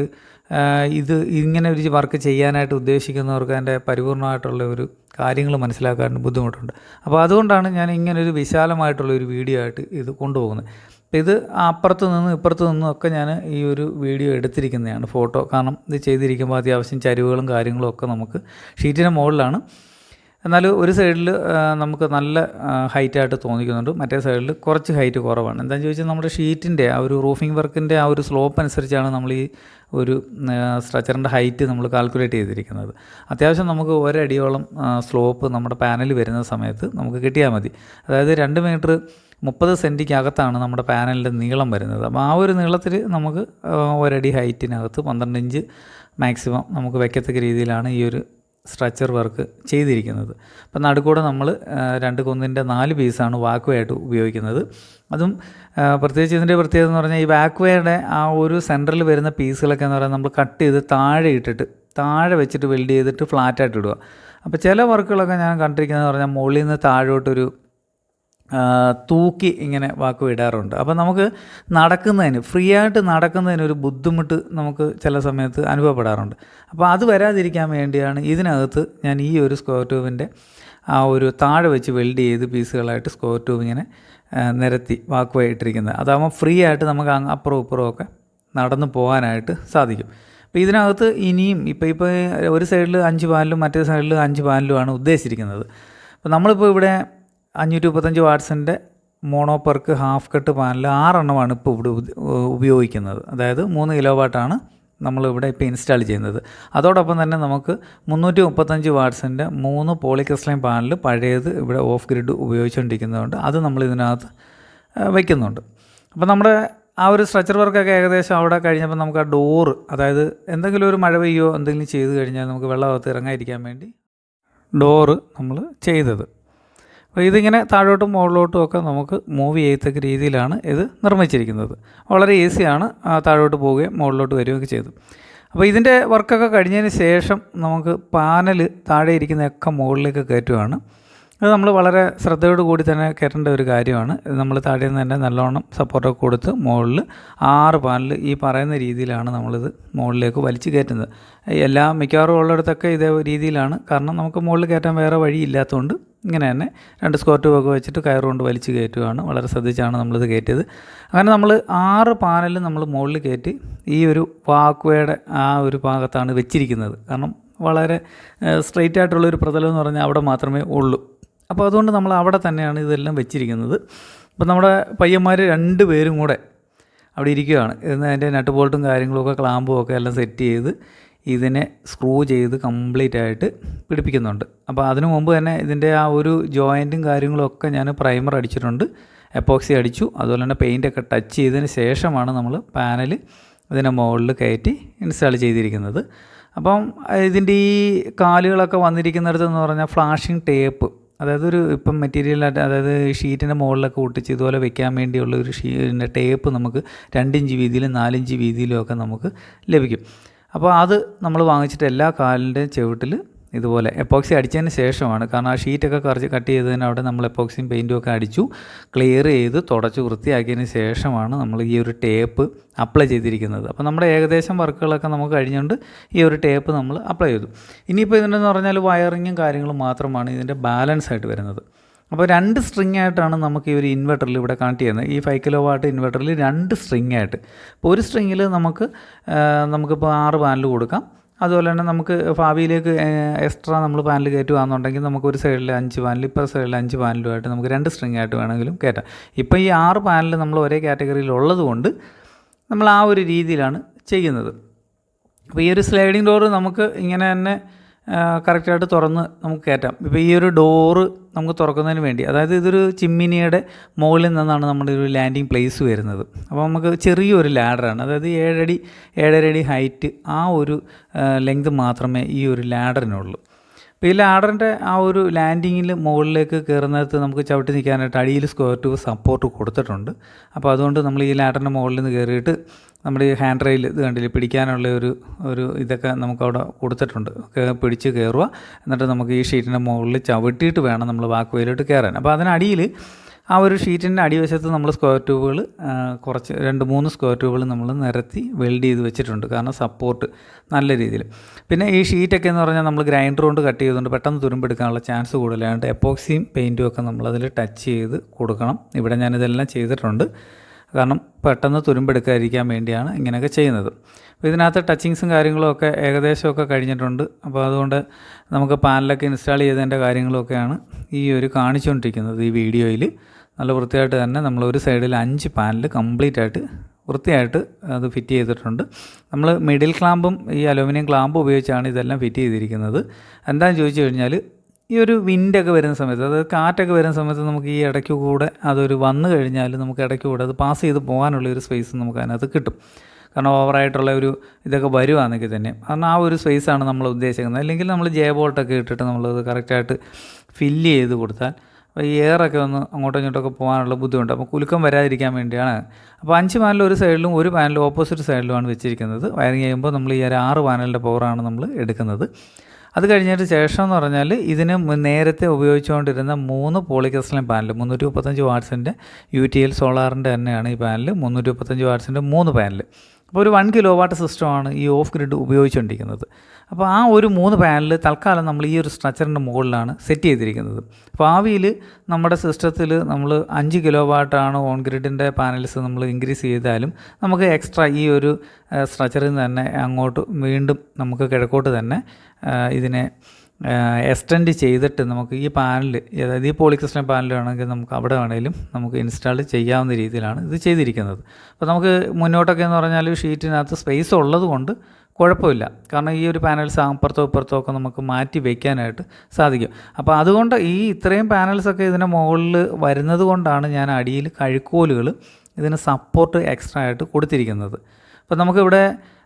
ഇത് ഇങ്ങനെ ഒരു വർക്ക് ചെയ്യാനായിട്ട് ഉദ്ദേശിക്കുന്നവർക്ക് അതിൻ്റെ പരിപൂർണമായിട്ടുള്ള ഒരു കാര്യങ്ങൾ മനസ്സിലാക്കാൻ ബുദ്ധിമുട്ടുണ്ട്. അപ്പോൾ അതുകൊണ്ടാണ് ഞാൻ ഇങ്ങനൊരു വിശാലമായിട്ടുള്ളൊരു വീഡിയോ ആയിട്ട് ഇത് കൊണ്ടുപോകുന്നത്. അപ്പോൾ ഇത് അപ്പുറത്ത് നിന്നും ഇപ്പുറത്ത് നിന്നും ഒക്കെ ഞാൻ ഈ ഒരു വീഡിയോ എടുത്തിരിക്കുന്നതാണ് ഫോട്ടോ. കാരണം ഇത് ചെയ്തിരിക്കുമ്പോൾ അത്യാവശ്യം ചരിവുകളും കാര്യങ്ങളും ഒക്കെ നമുക്ക് ഷീറ്റിൻ്റെ മുകളിലാണ്. എന്നാൽ ഒരു സൈഡിൽ നമുക്ക് നല്ല ഹൈറ്റായിട്ട് തോന്നിക്കുന്നുണ്ട്, മറ്റേ സൈഡിൽ കുറച്ച് ഹൈറ്റ് കുറവാണ്. എന്താണെന്ന് ചോദിച്ചാൽ നമ്മുടെ ഷീറ്റിൻ്റെ ആ ഒരു റൂഫിംഗ് വർക്കിൻ്റെ ആ ഒരു സ്ലോപ്പ് അനുസരിച്ചാണ് നമ്മൾ ഈ ഒരു സ്ട്രക്ചറിൻ്റെ ഹൈറ്റ് നമ്മൾ കാൽക്കുലേറ്റ് ചെയ്തിരിക്കുന്നത്. അത്യാവശ്യം നമുക്ക് ഒരടിയോളം സ്ലോപ്പ് നമ്മുടെ പാനൽ വരുന്ന സമയത്ത് നമുക്ക് കിട്ടിയാൽ മതി. അതായത് 2 മീറ്റർ 30 സെൻറ്റിക്കകത്താണ് നമ്മുടെ പാനലിൻ്റെ നീളം വരുന്നത്. അപ്പോൾ ആ ഒരു നീളത്തിൽ നമുക്ക് ഒരടി ഹൈറ്റിനകത്ത് 12 ഇഞ്ച് മാക്സിമം നമുക്ക് വയ്ക്കത്തക്ക രീതിയിലാണ് ഈ ഒരു സ്ട്രക്ചർ വർക്ക് ചെയ്തിരിക്കുന്നത്. അപ്പം നടുക്കൂടെ നമ്മൾ 2 കുന്നിൻ്റെ 4 പീസാണ് വാക്വേ ആയിട്ട് ഉപയോഗിക്കുന്നത്. അതും പ്രത്യേകിച്ച് ഇതിൻ്റെ പ്രത്യേകത എന്ന് പറഞ്ഞാൽ ഈ വാക്വേയുടെ ആ ഒരു സെൻറ്ററിൽ വരുന്ന പീസുകളൊക്കെ എന്ന് പറഞ്ഞാൽ നമ്മൾ കട്ട് ചെയ്ത് താഴെ വെച്ചിട്ട് വെൽഡ് ചെയ്തിട്ട് ഫ്ലാറ്റായിട്ട് ഇടുക. അപ്പോൾ ചില വർക്കുകളൊക്കെ ഞാൻ കണ്ടിരിക്കുന്നതെന്ന് പറഞ്ഞാൽ മുകളിൽ നിന്ന് താഴോട്ടൊരു തൂക്കി ഇങ്ങനെ വാക്ക് ഇടാറുണ്ട്. അപ്പോൾ നമുക്ക് ഫ്രീ ആയിട്ട് നടക്കുന്നതിനൊരു ബുദ്ധിമുട്ട് നമുക്ക് ചില സമയത്ത് അനുഭവപ്പെടാറുണ്ട്. അപ്പോൾ അത് വരാതിരിക്കാൻ വേണ്ടിയാണ് ഇതിനകത്ത് ഞാൻ ഈ ഒരു സ്ക്വയർ ട്യൂബിൻ്റെ ആ ഒരു താഴെ വെച്ച് വെൽഡ് ചെയ്ത് പീസുകളായിട്ട് സ്ക്വയർ ട്യൂബ് ഇങ്ങനെ നിരത്തി വാക്ക് ഇട്ടിരിക്കുന്നത്. അതാകുമ്പോൾ ഫ്രീ ആയിട്ട് നമുക്ക് അപ്പുറവും ഇപ്പുറവും ഒക്കെ നടന്നു പോകാനായിട്ട് സാധിക്കും. അപ്പോൾ ഇതിനകത്ത് ഇനിയും ഇപ്പോൾ ഒരു സൈഡിൽ 5 പാനലും മറ്റേ സൈഡിൽ 5 പാനലുമാണ് ഉദ്ദേശിച്ചിരിക്കുന്നത്. അപ്പോൾ നമ്മളിപ്പോൾ ഇവിടെ 535 വാട്ട്സിൻ്റെ മോണോപ്പർക്ക് ഹാഫ് കട്ട് പാനൽ 6 എണ്ണമാണ് ഇപ്പോൾ ഇവിടെ ഉപയോഗിക്കുന്നത്. അതായത് 3 കിലോ വാട്ടാണ് നമ്മളിവിടെ ഇപ്പോൾ ഇൻസ്റ്റാൾ ചെയ്യുന്നത്. അതോടൊപ്പം തന്നെ നമുക്ക് 335 വാട്ട്സിൻ്റെ 3 പോളിക്രിസ്റ്റലൈൻ പാനൽ പഴയത് ഇവിടെ ഓഫ് ഗ്രിഡ് ഉപയോഗിച്ചുകൊണ്ടിരിക്കുന്നതുകൊണ്ട് അത് നമ്മൾ ഇതിനകത്ത് വയ്ക്കുന്നുണ്ട്. അപ്പോൾ നമ്മുടെ ആ ഒരു സ്ട്രക്ചർ വർക്കൊക്കെ ഏകദേശം അവിടെ കഴിഞ്ഞപ്പോൾ നമുക്ക് ആ ഡോറ്, അതായത് എന്തെങ്കിലും ഒരു മഴ പെയ്യോ എന്തെങ്കിലും ചെയ്ത് കഴിഞ്ഞാൽ നമുക്ക് വെള്ളമകത്ത് ഇറങ്ങാതിരിക്കാൻ വേണ്ടി ഡോറ് നമ്മൾ ചെയ്തത്. അപ്പോൾ ഇതിങ്ങനെ താഴോട്ടും മുകളിലോട്ടും ഒക്കെ നമുക്ക് മൂവ് ചെയ്യത്തക്ക രീതിയിലാണ് ഇത് നിർമ്മിച്ചിരിക്കുന്നത്. വളരെ ഈസിയാണ്, താഴോട്ട് പോവുകയും മുകളിലോട്ട് വരികയൊക്കെ ചെയ്തു. അപ്പോൾ ഇതിൻ്റെ വർക്കൊക്കെ കഴിഞ്ഞതിന് ശേഷം നമുക്ക് പാനൽ താഴെ ഇരിക്കുന്നതൊക്കെ മുകളിലേക്ക് കയറ്റുകയാണ്. അത് നമ്മൾ വളരെ ശ്രദ്ധയോട് കൂടി തന്നെ കയറ്റേണ്ട ഒരു കാര്യമാണ്. ഇത് നമ്മൾ താഴെ നിന്ന് തന്നെ നല്ലോണം സപ്പോർട്ടൊക്കെ കൊടുത്ത് മുകളിൽ 6 പാനൽ ഈ പറയുന്ന രീതിയിലാണ് നമ്മളിത് മുകളിലേക്ക് വലിച്ചു കയറ്റുന്നത്. മിക്കവാറും ഉള്ളിടത്തൊക്കെ ഇതേ രീതിയിലാണ്. കാരണം നമുക്ക് മുകളിൽ കയറ്റാൻ വേറെ വഴിയില്ലാത്തതുകൊണ്ട് ഇങ്ങനെ തന്നെ 2 സ്ക്വയർ ട്യൂബൊക്കെ വെച്ചിട്ട് കയറുകൊണ്ട് വലിച്ചു കയറ്റുകയാണ്. വളരെ ശ്രദ്ധിച്ചാണ് നമ്മളിത് കയറ്റിയത്. അങ്ങനെ നമ്മൾ 6 പാനൽ നമ്മൾ മുകളിൽ കയറ്റി ഈ ഒരു വാക്വേയുടെ ആ ഒരു ഭാഗത്താണ് വെച്ചിരിക്കുന്നത്. കാരണം വളരെ സ്ട്രെയിറ്റ് ആയിട്ടുള്ളൊരു പ്രതലം എന്ന് പറഞ്ഞാൽ അവിടെ മാത്രമേ ഉള്ളൂ. അപ്പോൾ അതുകൊണ്ട് നമ്മൾ അവിടെ തന്നെയാണ് ഇതെല്ലാം വെച്ചിരിക്കുന്നത്. അപ്പോൾ നമ്മുടെ പയ്യന്മാർ 2 പേരും കൂടെ അവിടെ ഇരിക്കുകയാണ്. ഇന്ന് അതിൻ്റെ നട്ട് ബോൾട്ടും കാര്യങ്ങളൊക്കെ ക്ലാമ്പും ഒക്കെ എല്ലാം സെറ്റ് ചെയ്ത് ഇതിനെ സ്ക്രൂ ചെയ്ത് കംപ്ലീറ്റ് ആയിട്ട് പിടിപ്പിക്കുന്നുണ്ട്. അപ്പോൾ അതിനു മുമ്പ് തന്നെ ഇതിൻ്റെ ആ ഒരു ജോയിൻറ്റും കാര്യങ്ങളൊക്കെ ഞാൻ പ്രൈമർ അടിച്ചിട്ടുണ്ട്, എപ്പോക്സി അടിച്ചു. അതുപോലെ തന്നെ പെയിൻ്റൊക്കെ ടച്ച് ചെയ്തതിന് ശേഷമാണ് നമ്മൾ പാനൽ ഇതിൻ്റെ മുകളിൽ കയറ്റി ഇൻസ്റ്റാൾ ചെയ്തിരിക്കുന്നത്. അപ്പം ഇതിൻ്റെ ഈ കാലുകളൊക്കെ വന്നിരിക്കുന്നിടത്ത് എന്ന് പറഞ്ഞാൽ ഫ്ലാഷിങ് ടേപ്പ്, അതായത് ഇപ്പം മെറ്റീരിയലായിട്ട്, അതായത് ഷീറ്റിൻ്റെ മുകളിലൊക്കെ ഒട്ടിച്ച് ഇതുപോലെ വെക്കാൻ വേണ്ടിയുള്ള ഒരു ടേപ്പ് നമുക്ക് 2 ഇഞ്ച് വീതിയിലും 4 ഇഞ്ച് വീതിയിലും ഒക്കെ നമുക്ക് ലഭിക്കും. അപ്പോൾ അത് നമ്മൾ വാങ്ങിച്ചിട്ട് എല്ലാ കാലിൻ്റെ ചുവട്ടിൽ ഇതുപോലെ എപ്പോക്സി അടിച്ചതിന് ശേഷമാണ്. കാരണം ആ ഷീറ്റൊക്കെ കട്ട് ചെയ്തതിന് അവിടെ നമ്മൾ എപ്പോക്സിയും പെയിൻറ്റും ഒക്കെ അടിച്ചു ക്ലിയർ ചെയ്ത് തുടച്ച് വൃത്തിയാക്കിയതിന് ശേഷമാണ് നമ്മൾ ഈ ഒരു ടേപ്പ് അപ്ലൈ ചെയ്തിരിക്കുന്നത്. അപ്പോൾ നമ്മുടെ ഏകദേശം വർക്കുകളൊക്കെ നമുക്ക് കഴിഞ്ഞുകൊണ്ട് ഈ ഒരു ടേപ്പ് നമ്മൾ അപ്ലൈ ചെയ്തു. ഇനിയിപ്പോൾ ഇതിൻ്റെ പറഞ്ഞാൽ വയറിങ്ങും കാര്യങ്ങളും മാത്രമാണ് ഇതിൻ്റെ ബാലൻസ് ആയിട്ട് വരുന്നത്. അപ്പോൾ 2 സ്ട്രിങ് ആയിട്ടാണ് നമുക്ക് ഈ ഒരു ഇൻവെർട്ടറിൽ ഇവിടെ കണക്ട് ചെയ്യുന്നത്. ഈ 5 കിലോ വാട്ട് ഇൻവെർട്ടറിൽ 2 സ്ട്രിങ് ആയിട്ട്. അപ്പോൾ ഒരു സ്ട്രിങ്ങിൽ നമുക്കിപ്പോൾ 6 പാനൽ കൊടുക്കാം. അതുപോലെ തന്നെ നമുക്ക് ഭാവിയിലേക്ക് എക്സ്ട്രാ നമ്മൾ പാനൽ കയറ്റുകയാണെന്നുണ്ടെങ്കിൽ നമുക്ക് ഒരു സൈഡിൽ 5 പാനൽ, ഇപ്പോൾ സൈഡിൽ 5 പാനലുമായിട്ട് നമുക്ക് 2 സ്ട്രിങ് ആയിട്ട് വേണമെങ്കിലും കയറ്റാം. ഇപ്പോൾ ഈ 6 പാനൽ നമ്മൾ ഒരേ കാറ്റഗറിയിൽ ഉള്ളതുകൊണ്ട് നമ്മൾ ആ ഒരു രീതിയിലാണ് ചെയ്യുന്നത്. അപ്പോൾ ഈ ഒരു സ്ലൈഡിങ് ഡോറ് നമുക്ക് ഇങ്ങനെ തന്നെ കറക്റ്റായിട്ട് തുറന്ന് നമുക്ക് കയറ്റാം. ഇപ്പോൾ ഈ ഒരു ഡോറ് നമുക്ക് തുറക്കുന്നതിന് വേണ്ടി, അതായത് ഇതൊരു ചിമ്മിനിയുടെ മുകളിൽ നിന്നാണ് നമ്മുടെ ഒരു ലാൻഡിങ് പ്ലേസ് വരുന്നത്. അപ്പോൾ നമുക്ക് ചെറിയൊരു ലാഡറാണ്, അതായത് 7 അടി 7.5 അടി ഹൈറ്റ്, ആ ഒരു ലെങ്ത് മാത്രമേ ഈ ഒരു ലാഡറിനുള്ളൂ. അപ്പോൾ ഈ ലാഡറിൻ്റെ ആ ഒരു ലാൻഡിങ്ങിൽ മുകളിലേക്ക് കയറുന്നിടത്ത് നമുക്ക് ചവിട്ടി നിൽക്കാനായിട്ട് അടിയിൽ സ്ക്വയർ ട്യൂബ് സപ്പോർട്ട് കൊടുത്തിട്ടുണ്ട്. അപ്പോൾ അതുകൊണ്ട് നമ്മൾ ഈ ലാഡറിൻ്റെ മുകളിൽ നിന്ന് കയറിയിട്ട് നമ്മുടെ ഈ ഹാൻഡ് റെയിൽ ഇത് കണ്ടില്ല, പിടിക്കാനുള്ള ഒരു ഇതൊക്കെ നമുക്കവിടെ കൊടുത്തിട്ടുണ്ട്. പിടിച്ച് കയറുക, എന്നിട്ട് നമുക്ക് ഈ ഷീറ്റിൻ്റെ മുകളിൽ ചവിട്ടിയിട്ട് വേണം നമ്മൾ ബാക്ക് വേയിലോട്ട് കയറാൻ. അപ്പോൾ അതിനടിയിൽ ആ ഒരു ഷീറ്റിൻ്റെ അടിവശത്ത് നമ്മൾ സ്ക്വയർ ട്യൂബുകൾ കുറച്ച് 2-3 സ്ക്വയർ ട്യൂബുകൾ നമ്മൾ നിരത്തി വെൽഡ് ചെയ്ത് വെച്ചിട്ടുണ്ട്, കാരണം സപ്പോർട്ട് നല്ല രീതിയിൽ. പിന്നെ ഈ ഷീറ്റൊക്കെ എന്ന് പറഞ്ഞാൽ നമ്മൾ ഗ്രൈൻഡർ കൊണ്ട് കട്ട് ചെയ്തുകൊണ്ട് പെട്ടെന്ന് തുരുമ്പെടുക്കാനുള്ള ചാൻസ് കൂടുതലായിട്ട് എപ്പോക്സിയും പെയിൻറ്റും ഒക്കെ നമ്മളതിൽ ടച്ച് ചെയ്ത് കൊടുക്കണം. ഇവിടെ ഞാനിതെല്ലാം ചെയ്തിട്ടുണ്ട്, കാരണം പെട്ടെന്ന് തുരുമ്പെടുക്കാതിരിക്കാൻ വേണ്ടിയാണ് ഇങ്ങനെയൊക്കെ ചെയ്യുന്നത്. അപ്പോൾ ഇതിനകത്ത് ടച്ചിങ്സും കാര്യങ്ങളുമൊക്കെ ഏകദേശമൊക്കെ കഴിഞ്ഞിട്ടുണ്ട്. അപ്പോൾ അതുകൊണ്ട് നമുക്ക് പാനലൊക്കെ ഇൻസ്റ്റാൾ ചെയ്തതിൻ്റെ കാര്യങ്ങളൊക്കെയാണ് ഈ ഒരു കാണിച്ചുകൊണ്ടിരിക്കുന്നത് ഈ വീഡിയോയിൽ. നല്ല വൃത്തിയായിട്ട് തന്നെ നമ്മൾ ഒരു സൈഡിൽ 5 പാനൽ കംപ്ലീറ്റ് ആയിട്ട് വൃത്തിയായിട്ട് അത് ഫിറ്റ് ചെയ്തിട്ടുണ്ട്. നമ്മൾ മിഡിൽ ക്ലാമ്പും ഈ അലൂമിനിയം ക്ലാമ്പും ഉപയോഗിച്ചാണ് ഇതെല്ലാം ഫിറ്റ് ചെയ്തിരിക്കുന്നത്. എന്താണെന്ന് ചോദിച്ചു കഴിഞ്ഞാൽ ഈ ഒരു വിൻഡൊക്കെ വരുന്ന സമയത്ത്, അതായത് കാറ്റൊക്കെ വരുന്ന സമയത്ത് നമുക്ക് ഈ ഇടയ്ക്ക് കൂടെ അതൊരു വന്നു കഴിഞ്ഞാൽ നമുക്ക് ഇടയ്ക്ക് കൂടെ അത് പാസ് ചെയ്ത് പോകാനുള്ള ഒരു സ്പേസ് നമുക്ക് അതിനകത്ത് കിട്ടും. കാരണം ഓവറായിട്ടുള്ള ഒരു ഇതൊക്കെ വരുവാണെങ്കിൽ തന്നെ, കാരണം ആ ഒരു സ്പേസാണ് നമ്മൾ ഉദ്ദേശിക്കുന്നത്. അല്ലെങ്കിൽ നമ്മൾ ബോൾട്ടൊക്കെ ഇട്ടിട്ട് നമ്മളത് കറക്റ്റായിട്ട് ഫില്ല് ചെയ്ത് കൊടുത്താൽ അപ്പോൾ ഈ എയറൊക്കെ ഒന്ന് അങ്ങോട്ടും ഇങ്ങോട്ടൊക്കെ പോകാനുള്ള ബുദ്ധിമുട്ട്, അപ്പോൾ കുലുക്കം വരാതിരിക്കാൻ വേണ്ടിയാണ്. അപ്പോൾ 5 പാനൽ ഒരു സൈഡിലും ഒരു പാനൽ ഓപ്പോസിറ്റ് സൈഡിലുമാണ് വെച്ചിരിക്കുന്നത്. വയറിങ് ചെയ്യുമ്പോൾ നമ്മൾ ഈ 6 പാനലിൻ്റെ പവറാണ് നമ്മൾ എടുക്കുന്നത്. അത് കഴിഞ്ഞിട്ട് ശേഷം എന്ന് പറഞ്ഞാൽ ഇതിന് നേരത്തെ ഉപയോഗിച്ചുകൊണ്ടിരുന്ന 3 പോളിക്രിസ്റ്റലൈൻ പാനൽ 335 വാട്ട്സിൻ്റെ UTL സോളാറിൻ്റെ തന്നെയാണ് ഈ പാനൽ. 335 വാട്ട്സിൻ്റെ 3 പാനൽ. അപ്പോൾ ഒരു 1 കിലോ വാട്ട് സിസ്റ്റമാണ് ഈ ഓഫ് ഗ്രിഡ് ഉപയോഗിച്ചുകൊണ്ടിരിക്കുന്നത്. അപ്പോൾ ആ ഒരു 3 പാനൽ തൽക്കാലം നമ്മൾ ഈ ഒരു സ്ട്രക്ചറിൻ്റെ മുകളിലാണ് സെറ്റ് ചെയ്തിരിക്കുന്നത്. ഭാവിയിൽ നമ്മുടെ സിസ്റ്റത്തിൽ നമ്മൾ 5 കിലോ വാട്ടാണ് ഓൺ ഗ്രിഡിൻ്റെ പാനൽസ് നമ്മൾ ഇൻക്രീസ് ചെയ്താലും നമുക്ക് എക്സ്ട്രാ ഈ ഒരു സ്ട്രക്ചറിൽ നിന്ന് തന്നെ അങ്ങോട്ട് വീണ്ടും നമുക്ക് കിഴക്കോട്ട് തന്നെ ഇതിനെ എക്സ്റ്റെൻഡ് ചെയ്തിട്ട് നമുക്ക് ഈ പാനൽ, അതായത് ഈ പോളിക്രിസ്റ്റലൈൻ പാനലാണെങ്കിൽ നമുക്ക് അവിടെ വേണമെങ്കിലും നമുക്ക് ഇൻസ്റ്റാൾ ചെയ്യാവുന്ന രീതിയിലാണ് ഇത് ചെയ്തിരിക്കുന്നത്. അപ്പോൾ നമുക്ക് മുന്നോട്ടൊക്കെ എന്ന് പറഞ്ഞാൽ ഷീറ്റിനകത്ത് സ്പേസ് ഉള്ളത് കൊണ്ട് കുഴപ്പമില്ല, കാരണം ഈ ഒരു പാനൽസ് അപ്പുറത്തോ ഇപ്പുറത്തോ ഒക്കെ നമുക്ക് മാറ്റി വയ്ക്കാനായിട്ട് സാധിക്കും. അപ്പോൾ അതുകൊണ്ട് ഈ ഇത്രയും പാനൽസൊക്കെ ഇതിന് മുകളിൽ വരുന്നത് കൊണ്ടാണ് ഞാൻ അടിയിൽ കഴുക്കോലുകൾ ഇതിന് സപ്പോർട്ട് എക്സ്ട്രാ ആയിട്ട് കൊടുത്തിരിക്കുന്നത്. അപ്പോൾ നമുക്കിവിടെ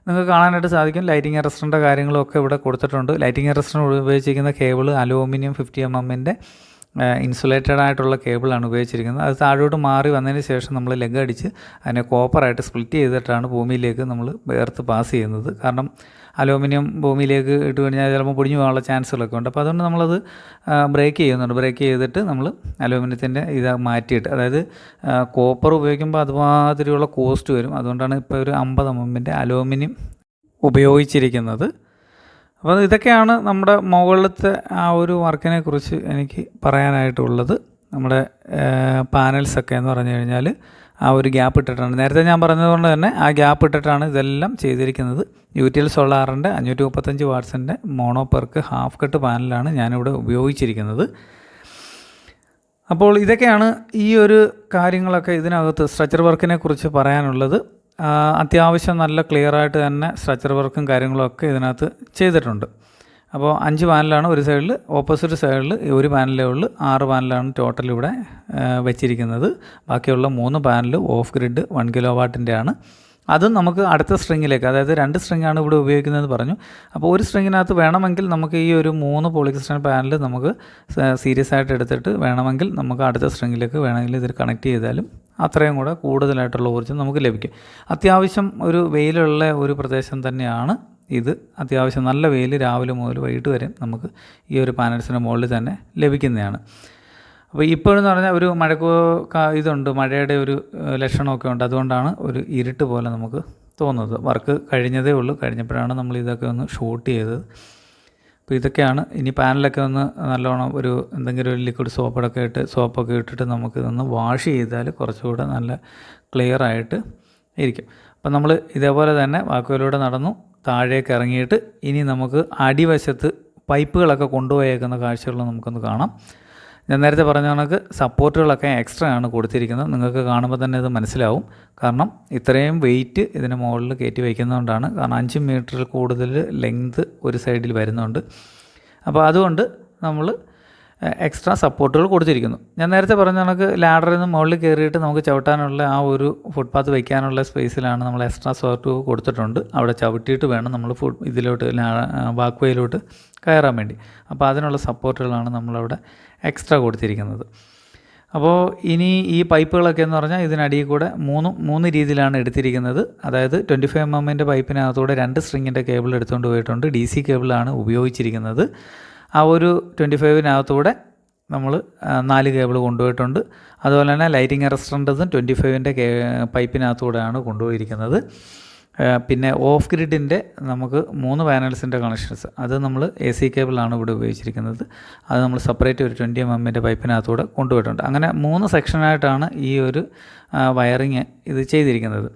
നിങ്ങൾക്ക് കാണാനായിട്ട് സാധിക്കും ലൈറ്റിംഗ് അറസ്റ്ററിൻ്റെ കാര്യങ്ങളൊക്കെ ഇവിടെ കൊടുത്തിട്ടുണ്ട്. ലൈറ്റിംഗ് അറസ്റ്ററിന് ഉപയോഗിച്ചിരിക്കുന്ന കേബിൾ അലൂമിനിയം 50 mm ഇൻസുലേറ്റഡ് ആയിട്ടുള്ള കേബിളാണ് ഉപയോഗിച്ചിരിക്കുന്നത്. അത് താഴോട്ട് മാറി വന്നതിന് ശേഷം നമ്മൾ ലെഗ് അടിച്ച് അതിനെ കോപ്പറായിട്ട് സ്പ്ലിറ്റ് ചെയ്തിട്ടാണ് ഭൂമിയിലേക്ക് നമ്മൾ എർത്ത് പാസ് ചെയ്യുന്നത്. കാരണം അലൂമിനിയം ഭൂമിയിലേക്ക് ഇട്ട് കഴിഞ്ഞാൽ ചിലപ്പോൾ പൊടിഞ്ഞു പോകാനുള്ള ചാൻസുകളൊക്കെ ഉണ്ട്. അപ്പോൾ അതുകൊണ്ട് നമ്മളത് ബ്രേക്ക് ചെയ്യുന്നുണ്ട്. ബ്രേക്ക് ചെയ്തിട്ട് നമ്മൾ അലൂമിനിയത്തിൻ്റെ ഇത് മാറ്റിയിട്ട്, അതായത് കോപ്പർ ഉപയോഗിക്കുമ്പോൾ അതുമാതിരിയുള്ള കോസ്റ്റ് വരും. അതുകൊണ്ടാണ് ഇപ്പോൾ ഒരു 50 mm അലൂമിനിയം ഉപയോഗിച്ചിരിക്കുന്നത്. അപ്പോൾ ഇതൊക്കെയാണ് നമ്മുടെ മുകളിലത്തെ ആ ഒരു വർക്കിനെ കുറിച്ച് എനിക്ക് പറയാനായിട്ടുള്ളത്. നമ്മുടെ പാനൽസൊക്കെ എന്ന് പറഞ്ഞു കഴിഞ്ഞാൽ ആ ഒരു ഗ്യാപ്പ് ഇട്ടിട്ടാണ്, നേരത്തെ ഞാൻ പറഞ്ഞതുകൊണ്ട് തന്നെ ആ ഗ്യാപ്പ് ഇട്ടിട്ടാണ് ഇതെല്ലാം ചെയ്തിരിക്കുന്നത്. UTL സോളാറിൻ്റെ 535 വാട്ട്സിൻ്റെ മോണോപെർക്ക് ഹാഫ് കട്ട് പാനലാണ് ഞാനിവിടെ ഉപയോഗിച്ചിരിക്കുന്നത്. അപ്പോൾ ഇതൊക്കെയാണ് ഈ ഒരു കാര്യങ്ങളൊക്കെ ഇതിനകത്ത് സ്ട്രക്ചർ വർക്കിനെ കുറിച്ച് പറയാനുള്ളത്. അത്യാവശ്യം നല്ല ക്ലിയറായിട്ട് തന്നെ സ്ട്രക്ചർ വർക്കും കാര്യങ്ങളൊക്കെ ഇതിനകത്ത് ചെയ്തിട്ടുണ്ട്. അപ്പോൾ 5 പാനലാണ് ഒരു സൈഡിൽ, ഓപ്പോസിറ്റ് സൈഡിൽ ഒരു പാനലേ ഉള്ളൂ. 6 പാനലാണ് ടോട്ടൽ ഇവിടെ വെച്ചിരിക്കുന്നത്. ബാക്കിയുള്ള 3 പാനൽ ഓഫ് ഗ്രിഡ് 1 കിലോ വാട്ടിൻ്റെ ആണ്. അതും നമുക്ക് അടുത്ത സ്ട്രിങ്ങിലേക്ക്, അതായത് 2 സ്ട്രിങ്ങാണ് ഇവിടെ ഉപയോഗിക്കുന്നത് പറഞ്ഞു. അപ്പോൾ ഒരു സ്ട്രിങ്ങിനകത്ത് വേണമെങ്കിൽ നമുക്ക് ഈ ഒരു 3 പോളിക്രിസ്റ്റലൈൻ പാനൽ നമുക്ക് സീരിയസ് ആയിട്ട് എടുത്തിട്ട് വേണമെങ്കിൽ നമുക്ക് അടുത്ത സ്ട്രിങ്ങിലേക്ക് വേണമെങ്കിൽ ഇതിൽ കണക്ട് ചെയ്താലും അത്രയും കൂടെ കൂടുതലായിട്ടുള്ള ഊർജ്ജം നമുക്ക് ലഭിക്കും. അത്യാവശ്യം ഒരു വെയിലുള്ള ഒരു പ്രദേശം തന്നെയാണ് ഇത്. അത്യാവശ്യം നല്ല വെയിൽ രാവിലെ മുതൽ വൈകിട്ട് വരെ നമുക്ക് ഈ ഒരു പാനൽസിൻ്റെ മുകളിൽ തന്നെ ലഭിക്കുന്നതാണ്. അപ്പോൾ ഇപ്പോഴെന്ന് പറഞ്ഞാൽ ഒരു ഇതുണ്ട്, മഴയുടെ ഒരു ലക്ഷണമൊക്കെ ഉണ്ട്. അതുകൊണ്ടാണ് ഒരു ഇരുട്ട് പോലെ നമുക്ക് തോന്നുന്നത്. വർക്ക് കഴിഞ്ഞതേ ഉള്ളൂ, കഴിഞ്ഞപ്പോഴാണ് നമ്മൾ ഇതൊക്കെ ഒന്ന് ഷൂട്ട് ചെയ്തത്. അപ്പോൾ ഇതൊക്കെയാണ്. ഇനി പാനലൊക്കെ ഒന്ന് നല്ലോണം എന്തെങ്കിലും ഒരു ലിക്വിഡ് സോപ്പൊക്കെ ഇട്ടിട്ട് നമുക്ക് ഇതൊന്ന് വാഷ് ചെയ്താൽ കുറച്ചുകൂടെ നല്ല ക്ലിയറായിട്ട് ഇരിക്കും. അപ്പം നമ്മൾ ഇതേപോലെ തന്നെ വാക്കുകളിലൂടെ നടന്നു. താഴേക്ക് ഇറങ്ങിയിട്ട് ഇനി നമുക്ക് അടിവശത്ത് പൈപ്പുകളൊക്കെ കൊണ്ടുപോയേക്കുന്ന കാഴ്ചകൾ നമുക്കൊന്ന് കാണാം. ഞാൻ നേരത്തെ പറഞ്ഞ കണക്ക് സപ്പോർട്ടുകളൊക്കെ എക്സ്ട്രാ ആണ് കൊടുത്തിരിക്കുന്നത്. നിങ്ങൾക്ക് കാണുമ്പോൾ തന്നെ ഇത് മനസ്സിലാവും. കാരണം ഇത്രയും വെയിറ്റ് ഇതിന് മുകളിൽ കയറ്റി വയ്ക്കുന്നതുകൊണ്ടാണ്. കാരണം 5 മീറ്ററിൽ കൂടുതൽ ലെങ്ത് ഒരു സൈഡിൽ വരുന്നുണ്ട്. അപ്പോൾ അതുകൊണ്ട് നമ്മൾ എക്സ്ട്രാ സപ്പോർട്ടുകൾ കൊടുത്തിരിക്കുന്നു. ഞാൻ നേരത്തെ പറഞ്ഞ കണക്ക് ലാഡറിൽ നിന്ന് മുകളിൽ കയറിയിട്ട് നമുക്ക് ചവിട്ടാനുള്ള ആ ഒരു ഫുട്പാത്ത് വയ്ക്കാനുള്ള സ്പേസിലാണ് നമ്മൾ എക്സ്ട്രാ സ്ക്വയർ ട്യൂബ് കൊടുത്തിട്ടുണ്ട്. അവിടെ ചവിട്ടിയിട്ട് വേണം നമ്മൾ ഇതിലോട്ട് വാക്ക് വേയിലോട്ട് കയറാൻ വേണ്ടി. അപ്പോൾ അതിനുള്ള സപ്പോർട്ടുകളാണ് നമ്മളവിടെ എക്സ്ട്രാ കൊടുത്തിരിക്കുന്നത്. അപ്പോൾ ഇനി ഈ പൈപ്പുകളൊക്കെ എന്ന് പറഞ്ഞാൽ ഇതിനടിയിൽ കൂടെ മൂന്ന് രീതിയിലാണ് എടുത്തിരിക്കുന്നത്. അതായത് 25 mm പൈപ്പിനകത്തൂടെ 2 സ്ട്രിങ്ങിൻ്റെ കേബിൾ എടുത്തുകൊണ്ട് പോയിട്ടുണ്ട്. DC കേബിളാണ് ഉപയോഗിച്ചിരിക്കുന്നത്. ആ ഒരു 25-നകത്തൂടെ നമ്മൾ 4 കേബിൾ കൊണ്ടുപോയിട്ടുണ്ട്. അതുപോലെ തന്നെ ലൈറ്റിംഗ് അറസ്റ്ററിൻ്റെതും 25-ൻ്റെ പൈപ്പിനകത്തൂടെയാണ് കൊണ്ടുപോയിരിക്കുന്നത്. പിന്നെ ഓഫ് ഗ്രിഡിൻ്റെ നമുക്ക് 3 പാനൽസിൻ്റെ കണക്ഷൻസ് അത് നമ്മൾ AC കേബിളാണ് ഇവിടെ ഉപയോഗിച്ചിരിക്കുന്നത്. അത് നമ്മൾ സെപ്പറേറ്റ് ഒരു 20 mm പൈപ്പിനകത്തൂടെ കൊണ്ടുപോയിട്ടുണ്ട്. അങ്ങനെ 3 സെക്ഷനായിട്ടാണ് ഈ ഒരു വയറിങ് ഇത് ചെയ്തിരിക്കുന്നത്.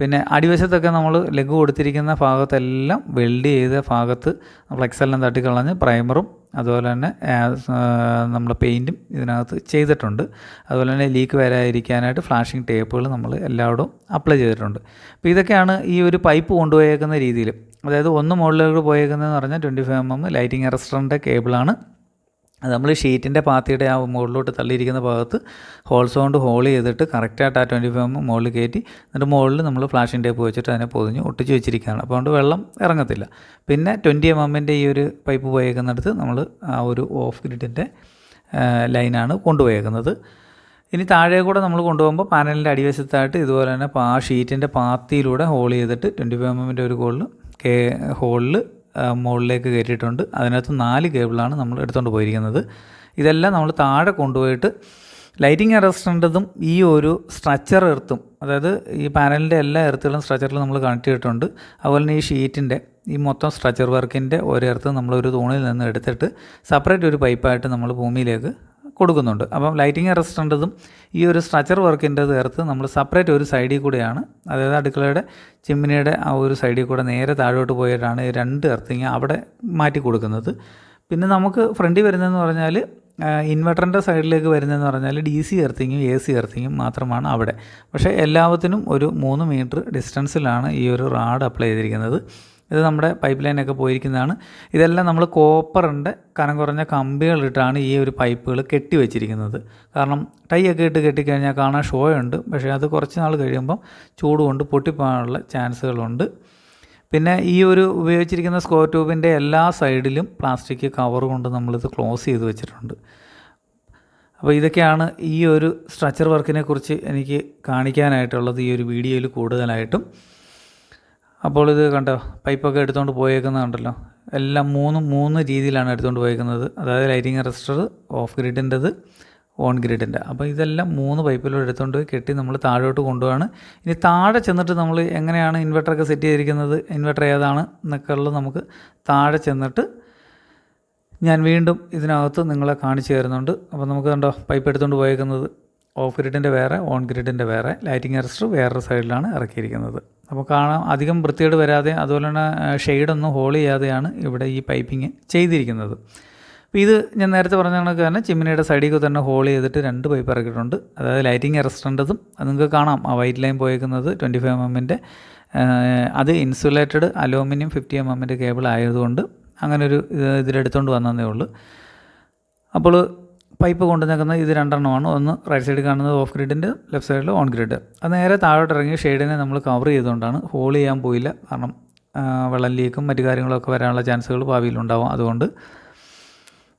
പിന്നെ അടിവശത്തൊക്കെ നമ്മൾ ലെഗ് കൊടുത്തിരിക്കുന്ന ഭാഗത്തെല്ലാം വെൽഡ് ചെയ്ത ഭാഗത്ത് ഫ്ലെക്സെല്ലാം തട്ടിക്കളഞ്ഞ് പ്രൈമറും അതുപോലെ തന്നെ നമ്മൾ പെയിൻറ്റും ഇതിനകത്ത് ചെയ്തിട്ടുണ്ട്. അതുപോലെ തന്നെ ലീക്ക് വരാതിരിക്കാനായിട്ട് ഫ്ലാഷിംഗ് ടേപ്പുകൾ നമ്മൾ എല്ലായിടവും അപ്ലൈ ചെയ്തിട്ടുണ്ട്. അപ്പോൾ ഇതൊക്കെയാണ് ഈ ഒരു പൈപ്പ് കൊണ്ടുപോയേക്കുന്ന രീതിയിൽ. അതായത് ഒന്ന് മുകളിലേക്ക് പോയേക്കുന്നതെന്ന് പറഞ്ഞാൽ 25 mm ലൈറ്റിംഗ് അറസ്റ്ററിൻ്റെ കേബിളാണ്. അത് നമ്മൾ ഷീറ്റിൻ്റെ പാത്തിയുടെ ആ മുകളിലോട്ട് തള്ളിയിരിക്കുന്ന ഭാഗത്ത് ഹോൾസ് കൊണ്ട് ഹോൾ ചെയ്തിട്ട് കറക്റ്റായിട്ട് ആ 25 mm മുകളിൽ കയറ്റി എന്നിട്ട് മുകളിൽ നമ്മൾ ഫ്ലാഷിംഗ് ടേപ്പ് വെച്ചിട്ട് അതിനെ പൊതിഞ്ഞ് ഒട്ടിച്ച് വെച്ചിരിക്കുകയാണ്. അപ്പോൾ അതുകൊണ്ട് വെള്ളം ഇറങ്ങത്തില്ല. പിന്നെ 20 mm ഈ ഒരു പൈപ്പ് പോയേക്കുന്നിടത്ത് നമ്മൾ ആ ഒരു ഓഫ് ഗ്രിഡിൻ്റെ ലൈനാണ് കൊണ്ടുപോയേക്കുന്നത്. ഇനി താഴെ കൂടെ നമ്മൾ കൊണ്ടുപോകുമ്പോൾ പാനലിൻ്റെ അടിവശത്തായിട്ട് ഇതുപോലെ തന്നെ ആ ഷീറ്റിൻ്റെ പാത്തിയിലൂടെ ഹോൾ ചെയ്തിട്ട് 25 mm ഒരു ഹോളിൽ മുകളിലേക്ക് കയറ്റിയിട്ടുണ്ട്. അതിനകത്ത് 4 കേബിളാണ് നമ്മൾ എടുത്തുകൊണ്ട് പോയിരിക്കുന്നത്. ഇതെല്ലാം നമ്മൾ താഴെ കൊണ്ടുപോയിട്ട് ലൈറ്റിംഗ് അറസ്റ്ററിൻ്റെതും ഈ ഒരു സ്ട്രക്ചർ എർത്തും, അതായത് ഈ പാനലിൻ്റെ എല്ലാ എർത്തുകളും സ്ട്രക്ചറിൽ നമ്മൾ കണക്ട് ചെയ്തിട്ടുണ്ട്. അതുപോലെ തന്നെ ഈ ഷീറ്റിൻ്റെ ഈ മൊത്തം സ്ട്രക്ചർ വർക്കിൻ്റെ ഒരു എർത്ത് നമ്മളൊരു തൂണിൽ നിന്ന് എടുത്തിട്ട് സെപ്പറേറ്റ് ഒരു പൈപ്പായിട്ട് നമ്മൾ ഭൂമിയിലേക്ക് കൊടുക്കുന്നുണ്ട്. അപ്പം ലൈറ്റിംഗ് അറസ്റ്ററിൻ്റെതും ഈ ഒരു സ്ട്രക്ചർ വർക്കിൻ്റെത് എർത്ത് നമ്മൾ സെപ്പറേറ്റ് ഒരു സൈഡിൽ കൂടെയാണ്, അതായത് അടുക്കളയുടെ ചിമ്മിനിയുടെ ആ ഒരു സൈഡിൽ കൂടെ നേരെ താഴോട്ട് പോയിട്ടാണ് ഈ 2 എർത്തിങ് അവിടെ മാറ്റി കൊടുക്കുന്നത്. പിന്നെ നമുക്ക് ഫ്രണ്ടിൽ വരുന്നതെന്ന് പറഞ്ഞാൽ ഇൻവെർട്ടറിൻ്റെ സൈഡിലേക്ക് വരുന്നതെന്ന് പറഞ്ഞാൽ DC എർത്തിങ്ങും AC എർത്തിങ്ങും മാത്രമാണ് അവിടെ. പക്ഷേ എല്ലാത്തിനും ഒരു 3 മീറ്റർ ഡിസ്റ്റൻസിലാണ് ഈ ഒരു റാഡ് അപ്ലൈ ചെയ്തിരിക്കുന്നത്. ഇത് നമ്മുടെ പൈപ്പ് ലൈനൊക്കെ പോയിരിക്കുന്നതാണ്. ഇതെല്ലാം നമ്മൾ കോപ്പറിൻ്റെ കനം കുറഞ്ഞ കമ്പികളിട്ടാണ് ഈ ഒരു പൈപ്പുകൾ കെട്ടി വെച്ചിരിക്കുന്നത്. കാരണം ടൈ ഒക്കെ ഇട്ട് കെട്ടിക്കഴിഞ്ഞാൽ കാണാൻ ഷോ ഉണ്ട്, പക്ഷേ അത് കുറച്ച് നാൾ കഴിയുമ്പം ചൂട് കൊണ്ട് പൊട്ടിപ്പോകാനുള്ള ചാൻസുകളുണ്ട്. പിന്നെ ഈ ഒരു ഉപയോഗിച്ചിരിക്കുന്ന സ്ക്വയർ ട്യൂബിൻ്റെ എല്ലാ സൈഡിലും പ്ലാസ്റ്റിക് കവർ കൊണ്ട് നമ്മളിത് ക്ലോസ് ചെയ്ത് വെച്ചിട്ടുണ്ട്. അപ്പോൾ ഇതൊക്കെയാണ് ഈ ഒരു സ്ട്രക്ചർ വർക്കിനെ കുറിച്ച് എനിക്ക് കാണിക്കാനായിട്ടുള്ളത് ഈ ഒരു വീഡിയോയിൽ കൂടുതലായിട്ടും. അപ്പോൾ ഇത് കണ്ടോ, പൈപ്പൊക്കെ എടുത്തുകൊണ്ട് പോയേക്കുന്നത് കണ്ടല്ലോ. എല്ലാം മൂന്ന് രീതിയിലാണ് എടുത്തുകൊണ്ട് പോയേക്കുന്നത്. അതായത് ലൈറ്റിംഗ് അറസ്റ്റർ, ഓഫ് ഗ്രിഡിൻ്റെത്, ഓൺ ഗ്രിഡിൻ്റെ. അപ്പോൾ ഇതെല്ലാം 3 പൈപ്പിലൂടെ എടുത്തുകൊണ്ട് പോയി കെട്ടി നമ്മൾ താഴോട്ട് കൊണ്ടുപോവാണ്. ഇനി താഴെ ചെന്നിട്ട് നമ്മൾ എങ്ങനെയാണ് ഇൻവെർട്ടറൊക്കെ സെറ്റ് ചെയ്തിരിക്കുന്നത്, ഇൻവെർട്ടർ ഏതാണ് എന്നൊക്കെ ഉള്ളത് നമുക്ക് താഴെ ചെന്നിട്ട് ഞാൻ വീണ്ടും ഇതിനകത്ത് നിങ്ങളെ കാണിച്ചു തരുന്നുണ്ട്. അപ്പോൾ നമുക്ക് കണ്ടോ, പൈപ്പ് എടുത്തുകൊണ്ട് പോയേക്കുന്നത് ഓഫ് ഗ്രിഡിൻ്റെ വേറെ, ഓൺ ഗ്രിഡിൻ്റെ വേറെ, ലൈറ്റിംഗ് അറസ്റ്റർ വേറൊരു സൈഡിലാണ് ഇറക്കിയിരിക്കുന്നത്. അപ്പോൾ കാണാം അധികം വൃത്തികേട് വരാതെ അതുപോലെ തന്നെ ഷെയ്ഡൊന്നും ഹോൾ ചെയ്യാതെയാണ് ഇവിടെ ഈ പൈപ്പിങ് ചെയ്തിരിക്കുന്നത്. അപ്പോൾ ഇത് ഞാൻ നേരത്തെ പറഞ്ഞ കണക്ക് തന്നെ ചിമ്മിനിയുടെ സൈഡിൽ തന്നെ ഹോൾ ചെയ്തിട്ട് 2 പൈപ്പ് ഇറക്കിയിട്ടുണ്ട്. അതായത് ലൈറ്റിംഗ് അറസ്റ്ററിൻ്റെതും അത് നിങ്ങൾക്ക് കാണാം, ആ വൈറ്റ് ലൈൻ പോയേക്കുന്നത് 25 mm അത് ഇൻസുലേറ്റഡ് അലൂമിനിയം 50 mm കേബിൾ ആയതുകൊണ്ട് അങ്ങനൊരു ഇതിലെടുത്തുകൊണ്ട് വന്നതേ ഉള്ളൂ. അപ്പോൾ പൈപ്പ് കൊണ്ടു നിൽക്കുന്നത് ഇത് 2 എണ്ണമാണ്. ഒന്ന് റൈറ്റ് സൈഡിൽ കാണുന്നത് ഓഫ് ഗ്രിഡിൻ്റെ, ലെഫ്റ്റ് സൈഡിൽ ഓൺ ഗ്രിഡ്. അത് നേരെ താഴോട്ട് ഇറങ്ങി ഷെയ്ഡിനെ നമ്മൾ കവർ ചെയ്തുകൊണ്ടാണ്, ഹോൾ ചെയ്യാൻ പോയില്ല. കാരണം വെള്ളം ലീക്കും മറ്റു കാര്യങ്ങളൊക്കെ വരാനുള്ള ചാൻസുകൾ ഭാവിയിലുണ്ടാവും. അതുകൊണ്ട്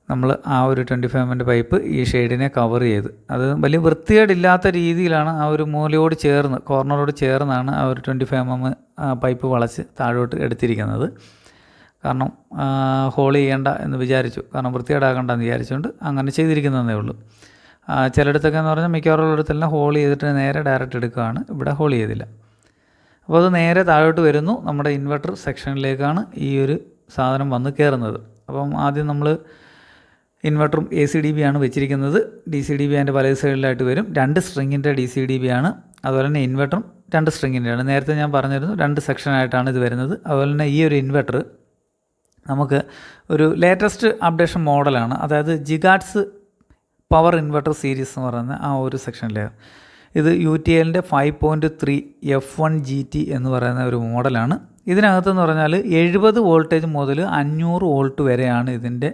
നമ്മൾ ആ ഒരു 25 mm പൈപ്പ് ഈ ഷെയ്ഡിനെ കവർ ചെയ്ത്, അത് വലിയ വൃത്തികേടില്ലാത്ത രീതിയിലാണ് ആ ഒരു മൂലയോട് ചേർന്ന്, കോർണറോട് ചേർന്നാണ് ആ ഒരു 25 mm പൈപ്പ് വളച്ച് താഴോട്ട് എടുത്തിരിക്കുന്നത്. കാരണം ഹോൾ ചെയ്യേണ്ട എന്ന് വിചാരിച്ചു, കാരണം വൃത്തികേടാകണ്ടെന്ന് വിചാരിച്ചുകൊണ്ട് അങ്ങനെ ചെയ്തിരിക്കുന്നതേ ഉള്ളൂ. ചിലയിടത്തൊക്കെ എന്ന് പറഞ്ഞാൽ മിക്കവാറുള്ളിടത്തെല്ലാം ഹോൾ ചെയ്തിട്ട് നേരെ ഡയറക്റ്റ് എടുക്കുകയാണ്, ഇവിടെ ഹോൾ ചെയ്തില്ല. അപ്പോൾ അത് നേരെ താഴോട്ട് വരുന്നു, നമ്മുടെ ഇൻവെർട്ടർ സെക്ഷനിലേക്കാണ് ഈ ഒരു സാധനം വന്ന് കയറുന്നത്. അപ്പം ആദ്യം നമ്മൾ ഇൻവെർട്ടറും AC/DB ആണ് വെച്ചിരിക്കുന്നത്. DC/DB അതിൻ്റെ വലത് സൈഡിലായിട്ട് വരും. 2 സ്ട്രിങ്ങിൻ്റെ DC/DB ആണ്. അതുപോലെ തന്നെ ഇൻവെർട്ടറും 2 സ്ട്രിങ്ങിൻ്റെയാണ്. നേരത്തെ ഞാൻ പറഞ്ഞിരുന്നു 2 സെക്ഷനായിട്ടാണ് ഇത് വരുന്നത്. അതുപോലെ തന്നെ ഈ ഒരു ഇൻവെർട്ടർ നമുക്ക് ഒരു ലേറ്റസ്റ്റ് അപ്ഡേഷൻ മോഡലാണ്. അതായത് ജിഗാഡ്സ് പവർ ഇൻവെർട്ടർ സീരീസ് എന്ന് പറയുന്ന ആ ഒരു സെക്ഷനിലാണ്. ഇത് UTLൻ്റെ 5.3 F1 GT എന്ന് പറയുന്ന ഒരു മോഡലാണ്. ഇതിനകത്തെന്ന് പറഞ്ഞാൽ 70 വോൾട്ടേജ് മുതൽ 500 വോൾട്ട് വരെയാണ് ഇതിൻ്റെ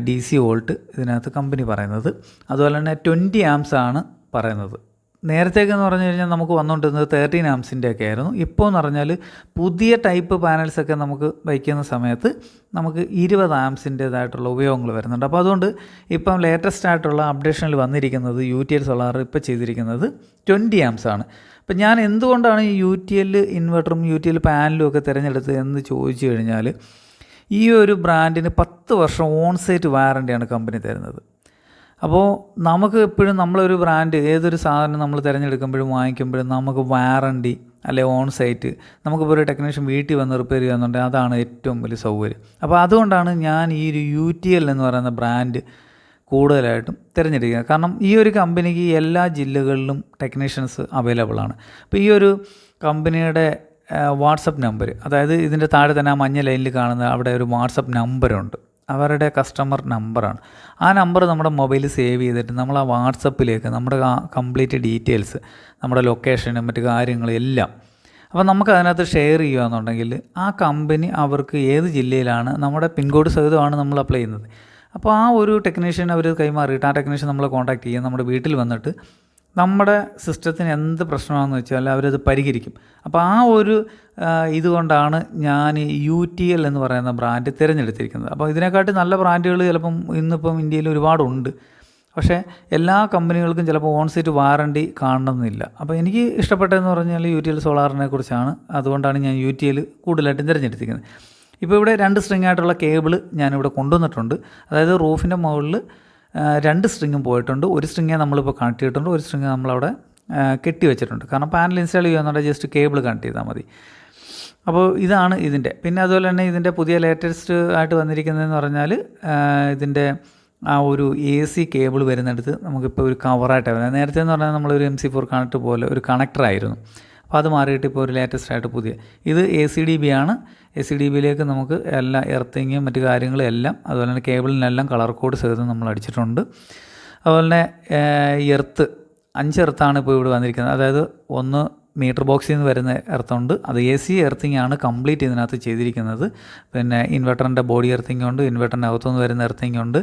DC വോൾട്ട് ഇതിനകത്ത് കമ്പനി പറയുന്നത്. അതുപോലെ തന്നെ 20 ആംസ് ആണ് പറയുന്നത്. നേരത്തേക്കെന്ന് പറഞ്ഞു കഴിഞ്ഞാൽ നമുക്ക് വന്നുകൊണ്ടിരുന്നത് 13 ആംസിൻ്റെയൊക്കെ ആയിരുന്നു. ഇപ്പോൾ എന്ന് പറഞ്ഞാൽ പുതിയ ടൈപ്പ് പാനൽസൊക്കെ നമുക്ക് വയ്ക്കുന്ന സമയത്ത് നമുക്ക് 20 ആംസിൻ്റേതായിട്ടുള്ള ഉപയോഗങ്ങൾ വരുന്നുണ്ട്. അപ്പോൾ അതുകൊണ്ട് ഇപ്പം ലേറ്റസ്റ്റ് ആയിട്ടുള്ള അപ്ഡേഷനിൽ വന്നിരിക്കുന്നത് UTL സോളാർ ഇപ്പോൾ ചെയ്തിരിക്കുന്നത് 20 ആംസ് ആണ്. അപ്പം ഞാൻ എന്തുകൊണ്ടാണ് ഈ UTL ഇൻവെർട്ടറും UTL പാനലും ഒക്കെ തിരഞ്ഞെടുത്തത് എന്ന് ചോദിച്ചു കഴിഞ്ഞാൽ, ഈ ഒരു ബ്രാൻഡിന് 10 വർഷം ഓൺ സൈറ്റ് വാറൻറ്റിയാണ് കമ്പനി തരുന്നത്. അപ്പോൾ നമുക്ക് എപ്പോഴും നമ്മളൊരു ബ്രാൻഡ് ഏതൊരു സാധനം നമ്മൾ തിരഞ്ഞെടുക്കുമ്പോഴും വാങ്ങിക്കുമ്പോഴും നമുക്ക് വാറൻറ്റി അല്ലെ ഓൺ സൈറ്റ് നമുക്കിപ്പോൾ ഒരു ടെക്നീഷ്യൻ വീട്ടിൽ വന്ന് റിപ്പയർ ചെയ്യുന്നുണ്ടെങ്കിൽ അതാണ് ഏറ്റവും വലിയ സൗകര്യം. അപ്പോൾ അതുകൊണ്ടാണ് ഞാൻ ഈ ഒരു UTL എന്ന് പറയുന്ന ബ്രാൻഡ് കൂടുതലായിട്ടും തിരഞ്ഞെടുക്കുക. കാരണം ഈ ഒരു കമ്പനിക്ക് എല്ലാ ജില്ലകളിലും ടെക്നീഷ്യൻസ് അവൈലബിൾ ആണ്. അപ്പോൾ ഈ ഒരു കമ്പനിയുടെ വാട്സപ്പ് നമ്പർ, അതായത് ഇതിൻ്റെ താഴെ തന്നെ ആ മഞ്ഞ ലൈനിൽ കാണുന്ന അവിടെ ഒരു വാട്സപ്പ് നമ്പറുണ്ട്, അവരുടെ കസ്റ്റമർ നമ്പറാണ്. ആ നമ്പർ നമ്മുടെ മൊബൈലിൽ സേവ് ചെയ്തിട്ട് നമ്മൾ ആ വാട്സപ്പിലേക്ക് നമ്മുടെ കംപ്ലീറ്റ് ഡീറ്റെയിൽസ്, നമ്മുടെ ലൊക്കേഷനും മറ്റു കാര്യങ്ങളും എല്ലാം അപ്പോൾ നമുക്ക് അതിനകത്ത് ഷെയർ ചെയ്യുകയെന്നുണ്ടെങ്കിൽ ആ കമ്പനി അവർക്ക് ഏത് ജില്ലയിലാണ് നമ്മുടെ പിൻകോഡ് സഹിതമാണ് നമ്മൾ അപ്ലൈ ചെയ്യുന്നത്. അപ്പോൾ ആ ഒരു ടെക്നീഷ്യൻ അവർ കൈമാറിയിട്ട് ആ ടെക്നീഷ്യൻ നമ്മളെ കോൺടാക്ട് ചെയ്യുക, നമ്മുടെ വീട്ടിൽ വന്നിട്ട് നമ്മുടെ സിസ്റ്റത്തിന് എന്ത് പ്രശ്നമാണെന്ന് വെച്ചാൽ അവരത് പരിഹരിക്കും. അപ്പോൾ ആ ഒരു ഇതുകൊണ്ടാണ് ഞാൻ UTL എന്ന് പറയുന്ന ബ്രാൻഡ് തിരഞ്ഞെടുത്തിരിക്കുന്നത്. അപ്പോൾ ഇതിനെക്കാട്ടി നല്ല ബ്രാൻഡുകൾ ചിലപ്പം ഇന്നിപ്പം ഇന്ത്യയിൽ ഒരുപാടുണ്ട്. പക്ഷേ എല്ലാ കമ്പനികൾക്കും ചിലപ്പോൾ ഓൺ സൈറ്റ് വാറൻറ്റി കാണണമെന്നില്ല. അപ്പോൾ എനിക്ക് ഇഷ്ടപ്പെട്ടതെന്ന് പറഞ്ഞാൽ UTL സോളാറിനെ കുറിച്ചാണ്. അതുകൊണ്ടാണ് ഞാൻ UTL കൂടുതലായിട്ടും തിരഞ്ഞെടുത്തിരിക്കുന്നത്. ഇപ്പോൾ ഇവിടെ 2 സ്ട്രിങ് ആയിട്ടുള്ള കേബിൾ ഞാനിവിടെ കൊണ്ടുവന്നിട്ടുണ്ട്. അതായത് റൂഫിൻ്റെ മുകളിൽ 2 സ്ട്രിങ്ങും പോയിട്ടുണ്ട്. ഒരു സ്ട്രിങ്ങേ നമ്മളിപ്പോൾ കണക്ട് ചെയ്തിട്ടുണ്ട്, ഒരു സ്ട്രിങ് നമ്മളവിടെ കെട്ടി വെച്ചിട്ടുണ്ട്. കാരണം പാനൽ ഇൻസ്റ്റാൾ ചെയ്യുകയെന്നുണ്ടെങ്കിൽ ജസ്റ്റ് കേബിൾ കണക്ട് ചെയ്താൽ മതി. അപ്പോൾ ഇതാണ് ഇതിൻ്റെ. പിന്നെ അതുപോലെ തന്നെ ഇതിൻ്റെ പുതിയ ലേറ്റസ്റ്റ് ആയിട്ട് വന്നിരിക്കുന്നതെന്ന് പറഞ്ഞാൽ ഇതിൻ്റെ ആ ഒരു AC കേബിൾ വരുന്നിടത്ത് നമുക്കിപ്പോൾ ഒരു കവറായിട്ട് വരുന്നത്. നേരത്തെ എന്ന് പറഞ്ഞാൽ നമ്മളൊരു MC4 കണക്ട് പോലെ ഒരു കണക്ടറായിരുന്നു. അപ്പോൾ അത് മാറിയിട്ട് ഇപ്പോൾ ഒരു ലേറ്റസ്റ്റ് ആയിട്ട് പുതിയ ഇത് ACDB ആണ്. ACDBയിലേക്ക് നമുക്ക് എല്ലാ എർത്തിങ്ങും മറ്റു കാര്യങ്ങളും എല്ലാം, അതുപോലെ തന്നെ കേബിളിനെല്ലാം കളർ കോഡ് സഹിതം നമ്മൾ അടിച്ചിട്ടുണ്ട്. അതുപോലെ തന്നെ എർത്ത് 5 എർത്താണ് ഇപ്പോൾ ഇവിടെ വന്നിരിക്കുന്നത്. അതായത് ഒന്ന് മീറ്റർ ബോക്സിൽ നിന്ന് വരുന്ന എർത്തുണ്ട്, അത് AC എർത്തിങ് ആണ് കംപ്ലീറ്റ് ഇതിനകത്ത് ചെയ്തിരിക്കുന്നത്. പിന്നെ ഇൻവെർട്ടറിൻ്റെ ബോഡി എർത്തിങ് ഉണ്ട്, ഇൻവെർട്ടറിനകത്തുനിന്ന് വരുന്ന എർത്തിങ് ഉണ്ട്,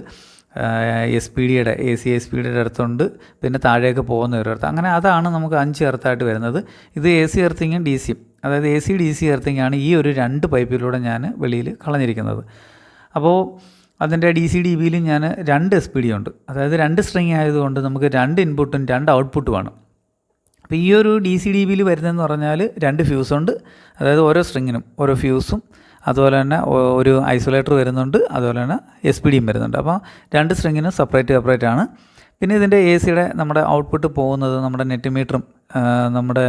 SPD AC SPD എർത്തുണ്ട്, പിന്നെ താഴേക്ക് പോകുന്ന ഒരു എർത്ത്. അങ്ങനെ അതാണ് നമുക്ക് 5 എർത്തായിട്ട് വരുന്നത്. ഇത് AC എർത്തിങ്ങും DCയും, അതായത് AC DC എർത്തിങ് ആണ് ഈ ഒരു 2 പൈപ്പിലൂടെ ഞാൻ വെളിയിൽ കളഞ്ഞിരിക്കുന്നത്. അപ്പോൾ അതിൻ്റെ DCDBയിലും ഞാൻ 2 SPD ഉണ്ട്. അതായത് 2 സ്ട്രിങ് ആയതുകൊണ്ട് നമുക്ക് 2 ഇൻപുട്ടും 2 ഔട്ട്പുട്ടുമാണ്. അപ്പോൾ ഈ ഒരു DCDBയിൽ വരുന്നതെന്ന് പറഞ്ഞാൽ 2 ഫ്യൂസുണ്ട്. അതായത് ഓരോ സ്ട്രിങ്ങിനും ഓരോ ഫ്യൂസും, അതുപോലെ തന്നെ ഒരു ഐസൊലേറ്റർ വരുന്നുണ്ട്, അതുപോലെ തന്നെ SPDയും വരുന്നുണ്ട്. അപ്പോൾ 2 സ്ട്രിങ്ങിനും സെപ്പറേറ്റ് ആണ്. പിന്നെ ഇതിൻ്റെ ACയുടെ നമ്മുടെ ഔട്ട്പുട്ട് പോകുന്നത് നമ്മുടെ നെറ്റ് മീറ്ററും നമ്മുടെ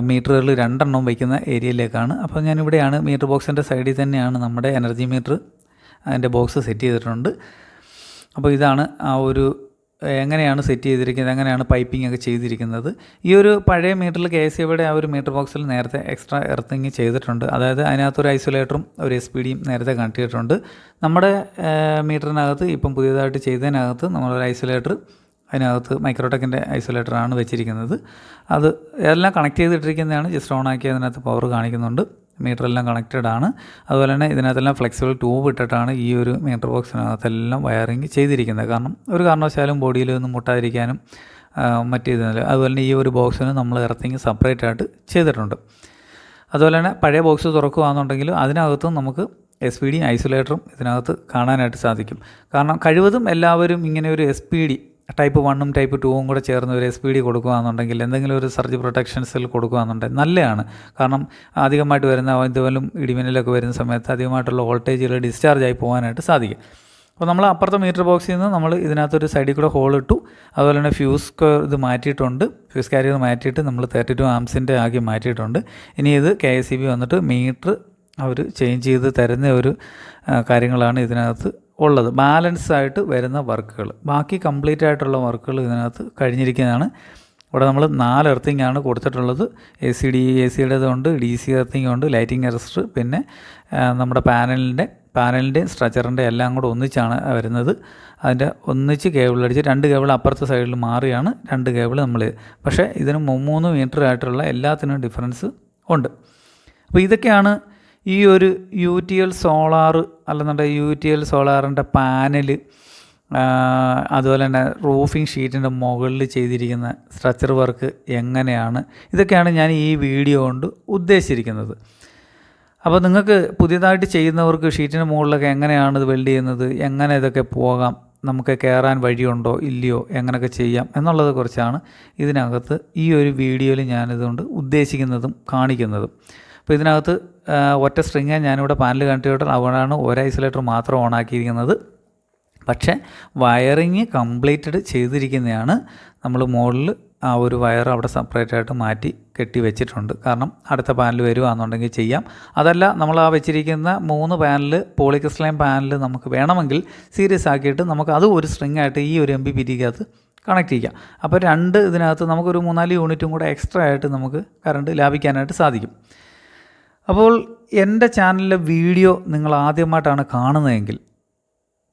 മീറ്ററുകൾ 2 എണ്ണം വയ്ക്കുന്ന ഏരിയയിലേക്കാണ്. അപ്പോൾ ഞാനിവിടെയാണ് മീറ്റർ ബോക്സിൻ്റെ സൈഡിൽ തന്നെയാണ് നമ്മുടെ എനർജി മീറ്റർ അതിൻ്റെ ബോക്സ് സെറ്റ് ചെയ്തിട്ടുണ്ട്. അപ്പോൾ ഇതാണ് ആ ഒരു എങ്ങനെയാണ് സെറ്റ് ചെയ്തിരിക്കുന്നത്, എങ്ങനെയാണ് പൈപ്പിംഗ് ഒക്കെ ചെയ്തിരിക്കുന്നത്. ഈ ഒരു പഴയ മീറ്ററിൽ KCBയുടെ ആ ഒരു മീറ്റർ ബോക്സിൽ നേരത്തെ എക്സ്ട്രാ എർത്തിങ് ചെയ്തിട്ടുണ്ട്. അതായത് അതിനകത്തൊരു ഐസൊലേറ്ററും ഒരു SPDയും നേരത്തെ കണക്ട് ചെയ്തിട്ടുണ്ട്. നമ്മുടെ മീറ്ററിനകത്ത് ഇപ്പം പുതിയതായിട്ട് ചെയ്തതിനകത്ത് നമ്മളൊരു ഐസൊലേറ്റർ, അതിനകത്ത് മൈക്രോടെക്കിൻ്റെ ഐസൊലേറ്ററാണ് വെച്ചിരിക്കുന്നത്. അത് എല്ലാം കണക്ട് ചെയ്തിട്ടിരിക്കുന്നതാണ്. ജസ്റ്റ് ഓൺ ആക്കി അതിനകത്ത് പവർ കാണിക്കുന്നുണ്ട്. മീറ്ററെല്ലാം കണക്റ്റഡ് ആണ്. അതുപോലെ തന്നെ ഇതിനകത്തെല്ലാം ഫ്ലെക്സിബിൾ ട്യൂബ് ഇട്ടിട്ടാണ് ഈ ഒരു മീറ്റർ ബോക്സിനകത്തെല്ലാം വയറിങ് ചെയ്തിരിക്കുന്നത്. കാരണം ഒരു കാരണവശാലും ബോഡിയിലൊന്നും മുട്ടാതിരിക്കാനും മറ്റേതില്ല. അതുപോലെ തന്നെ ഈ ഒരു ബോക്സിന് നമ്മൾ എർത്തിങ് സെപ്പറേറ്റ് ആയിട്ട് ചെയ്തിട്ടുണ്ട്. അതുപോലെ തന്നെ പഴയ ബോക്സ് തുറക്കുകയാണെന്നുണ്ടെങ്കിൽ അതിനകത്തും നമുക്ക് SPD ഐസൊലേറ്ററും ഇതിനകത്ത് കാണാനായിട്ട് സാധിക്കും. കാരണം കഴിവതും എല്ലാവരും ഇങ്ങനെ ഒരു SPD ടൈപ്പ് 1ഉം ടൈപ്പ് 2ഉം കൂടെ ചേർന്ന് ഒരു SPD കൊടുക്കുകയാണെന്നുണ്ടെങ്കിൽ, എന്തെങ്കിലും ഒരു സർജ് പ്രൊട്ടക്ഷൻസിൽ കൊടുക്കുകയാണെന്നുണ്ടെങ്കിൽ നല്ലതാണ്. കാരണം അധികമായിട്ട് വരുന്ന ഇതുപോലും ഇടിമിന്നലൊക്കെ വരുന്ന സമയത്ത് അധികമായിട്ടുള്ള വോൾട്ടേജുകൾ ഡിസ്ചാർജ് ആയി പോകാനായിട്ട് സാധിക്കും. അപ്പോൾ നമ്മൾ അപ്പുറത്തെ മീറ്റർ ബോക്സിൽ നിന്ന് നമ്മൾ ഇതിനകത്തൊരു സൈഡിൽ കൂടെ ഹോൾ ഇട്ടു. അതുപോലെ തന്നെ ഫ്യൂസ് ഇത് മാറ്റിയിട്ടുണ്ട്, ഫ്യൂസ് കാരിയർ മാറ്റിയിട്ട് നമ്മൾ 32 ആംസിൻ്റെ ആക്കി മാറ്റിയിട്ടുണ്ട്. ഇനി ഇത് KSEB വന്നിട്ട് മീറ്റർ അവർ ചേഞ്ച് ചെയ്ത് തരുന്ന ഒരു കാര്യങ്ങളാണ് ഇതിനകത്ത് ഉള്ളത്. ബാലൻസ് ആയിട്ട് വരുന്ന വർക്കുകൾ, ബാക്കി കംപ്ലീറ്റ് ആയിട്ടുള്ള വർക്കുകൾ ഇതിനകത്ത് കഴിഞ്ഞിരിക്കുന്നതാണ്. ഇവിടെ നമ്മൾ 4 എർത്തിങ്ങാണ് കൊടുത്തിട്ടുള്ളത്. എ സിയുടേതുണ്ട്, DC എർത്തിങ് ഉണ്ട്, ലൈറ്റിംഗ് അറസ്റ്റർ, പിന്നെ നമ്മുടെ പാനലിൻ്റെ സ്ട്രക്ചറിൻ്റെ എല്ലാം കൂടെ ഒന്നിച്ചാണ് വരുന്നത്. അതിൻ്റെ ഒന്നിച്ച് കേബിൾ അടിച്ച് 2 കേബിൾ അപ്പുറത്തെ സൈഡിൽ മാറിയാണ് 2 കേബിൾ നമ്മൾ. പക്ഷേ ഇതിന് 3 മീറ്റർ ആയിട്ടുള്ള എല്ലാത്തിനും ഡിഫറൻസ് ഉണ്ട്. അപ്പോൾ ഇതൊക്കെയാണ് ഈ ഒരു UTL സോളാർ അല്ലെന്നുണ്ടെങ്കിൽ UTL സോളാറിൻ്റെ പാനൽ, അതുപോലെ തന്നെ റൂഫിംഗ് ഷീറ്റിൻ്റെ മുകളിൽ ചെയ്തിരിക്കുന്ന സ്ട്രക്ചർ വർക്ക് എങ്ങനെയാണ്, ഇതൊക്കെയാണ് ഞാൻ ഈ വീഡിയോ കൊണ്ട് ഉദ്ദേശിച്ചിരിക്കുന്നത്. അപ്പോൾ നിങ്ങൾക്ക് പുതിയതായിട്ട് ചെയ്യുന്നവർക്ക് ഷീറ്റിൻ്റെ മുകളിലൊക്കെ എങ്ങനെയാണ് ഇത് വെൽഡ് ചെയ്യുന്നത്, എങ്ങനെ ഇതൊക്കെ പോകാം, നമുക്ക് കയറാൻ വഴിയുണ്ടോ ഇല്ലയോ, എങ്ങനെയൊക്കെ ചെയ്യാം എന്നുള്ളതെ കുറിച്ചാണ് ഇതിനകത്ത് ഈ ഒരു വീഡിയോയിൽ ഞാനിതുകൊണ്ട് ഉദ്ദേശിക്കുന്നതും കാണിക്കുന്നതും. അപ്പോൾ ഇതിനകത്ത് ഒറ്റ സ്ട്രിങ്ങേ ഞാനിവിടെ പാനൽ കണ്ടിട്ട് അവിടെയാണ് ഒരു ഐസൊലേറ്റർ മാത്രം ഓണാക്കിയിരിക്കുന്നത്. പക്ഷേ വയറിങ് കംപ്ലീറ്റഡ് ചെയ്തിരിക്കുന്നതാണ്. നമ്മൾ മുകളിൽ ആ ഒരു വയർ അവിടെ സെപ്പറേറ്റ് ആയിട്ട് മാറ്റി കെട്ടി വെച്ചിട്ടുണ്ട്. കാരണം അടുത്ത പാനൽ വരുവാണെന്നുണ്ടെങ്കിൽ ചെയ്യാം. അതല്ല, നമ്മൾ ആ വെച്ചിരിക്കുന്ന 3 പാനൽ പോളിക്രിസ്റ്റലൈൻ പാനൽ നമുക്ക് വേണമെങ്കിൽ സീരീസ് ആക്കിയിട്ട് നമുക്ക് അത് ഒരു സ്ട്രിങ് ആയിട്ട് ഈ ഒരു MPPTക്കകത്ത് കണക്ട് ചെയ്യാം. അപ്പോൾ 2 ഇതിനകത്ത് നമുക്കൊരു 3-4 യൂണിറ്റും കൂടെ എക്സ്ട്രാ ആയിട്ട് നമുക്ക് കറണ്ട് ലാഭിക്കാനായിട്ട് സാധിക്കും. അപ്പോൾ എൻ്റെ ചാനലിലെ വീഡിയോ നിങ്ങൾ ആദ്യമായിട്ടാണ് കാണുന്നതെങ്കിൽ,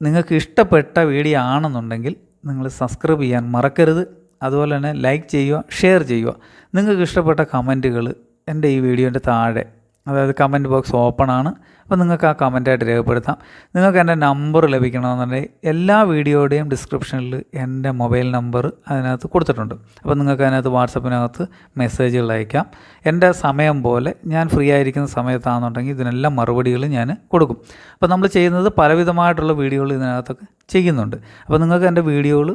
നിങ്ങൾക്ക് ഇഷ്ടപ്പെട്ട വീഡിയോ ആണെന്നുണ്ടെങ്കിൽ നിങ്ങൾ സബ്സ്ക്രൈബ് ചെയ്യാൻ മറക്കരുത്. അതുപോലെ തന്നെ ലൈക്ക് ചെയ്യുക, ഷെയർ ചെയ്യുക. നിങ്ങൾക്ക് ഇഷ്ടപ്പെട്ട കമൻറ്റുകൾ എൻ്റെ ഈ വീഡിയോൻ്റെ താഴെ, അതായത് കമൻറ്റ് ബോക്സ് ഓപ്പൺ ആണ്. അപ്പോൾ നിങ്ങൾക്ക് ആ കമൻറ്റായിട്ട് രേഖപ്പെടുത്താം. നിങ്ങൾക്ക് എൻ്റെ നമ്പർ ലഭിക്കണമെന്നുണ്ടെങ്കിൽ എല്ലാ വീഡിയോയുടെയും ഡിസ്ക്രിപ്ഷനിൽ എൻ്റെ മൊബൈൽ നമ്പർ അതിനകത്ത് കൊടുത്തിട്ടുണ്ട്. അപ്പോൾ നിങ്ങൾക്ക് അതിനകത്ത് വാട്സപ്പിനകത്ത് മെസ്സേജുകൾ അയക്കാം. എൻ്റെ സമയം പോലെ ഞാൻ ഫ്രീ ആയിരിക്കുന്ന സമയത്താണെന്നുണ്ടെങ്കിൽ ഇതിനെല്ലാം മറുപടികൾ ഞാൻ കൊടുക്കും. അപ്പോൾ നമ്മൾ ചെയ്യുന്നത് പലവിധമായിട്ടുള്ള വീഡിയോകൾ ഇതിനകത്തൊക്കെ ചെയ്യുന്നുണ്ട്. അപ്പോൾ നിങ്ങൾക്ക് എൻ്റെ വീഡിയോകൾ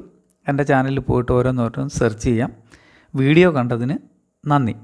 എൻ്റെ ചാനലിൽ പോയിട്ട് ഓരോന്നോരോന്ന് സെർച്ച് ചെയ്യാം. വീഡിയോ കണ്ടതിന് നന്ദി.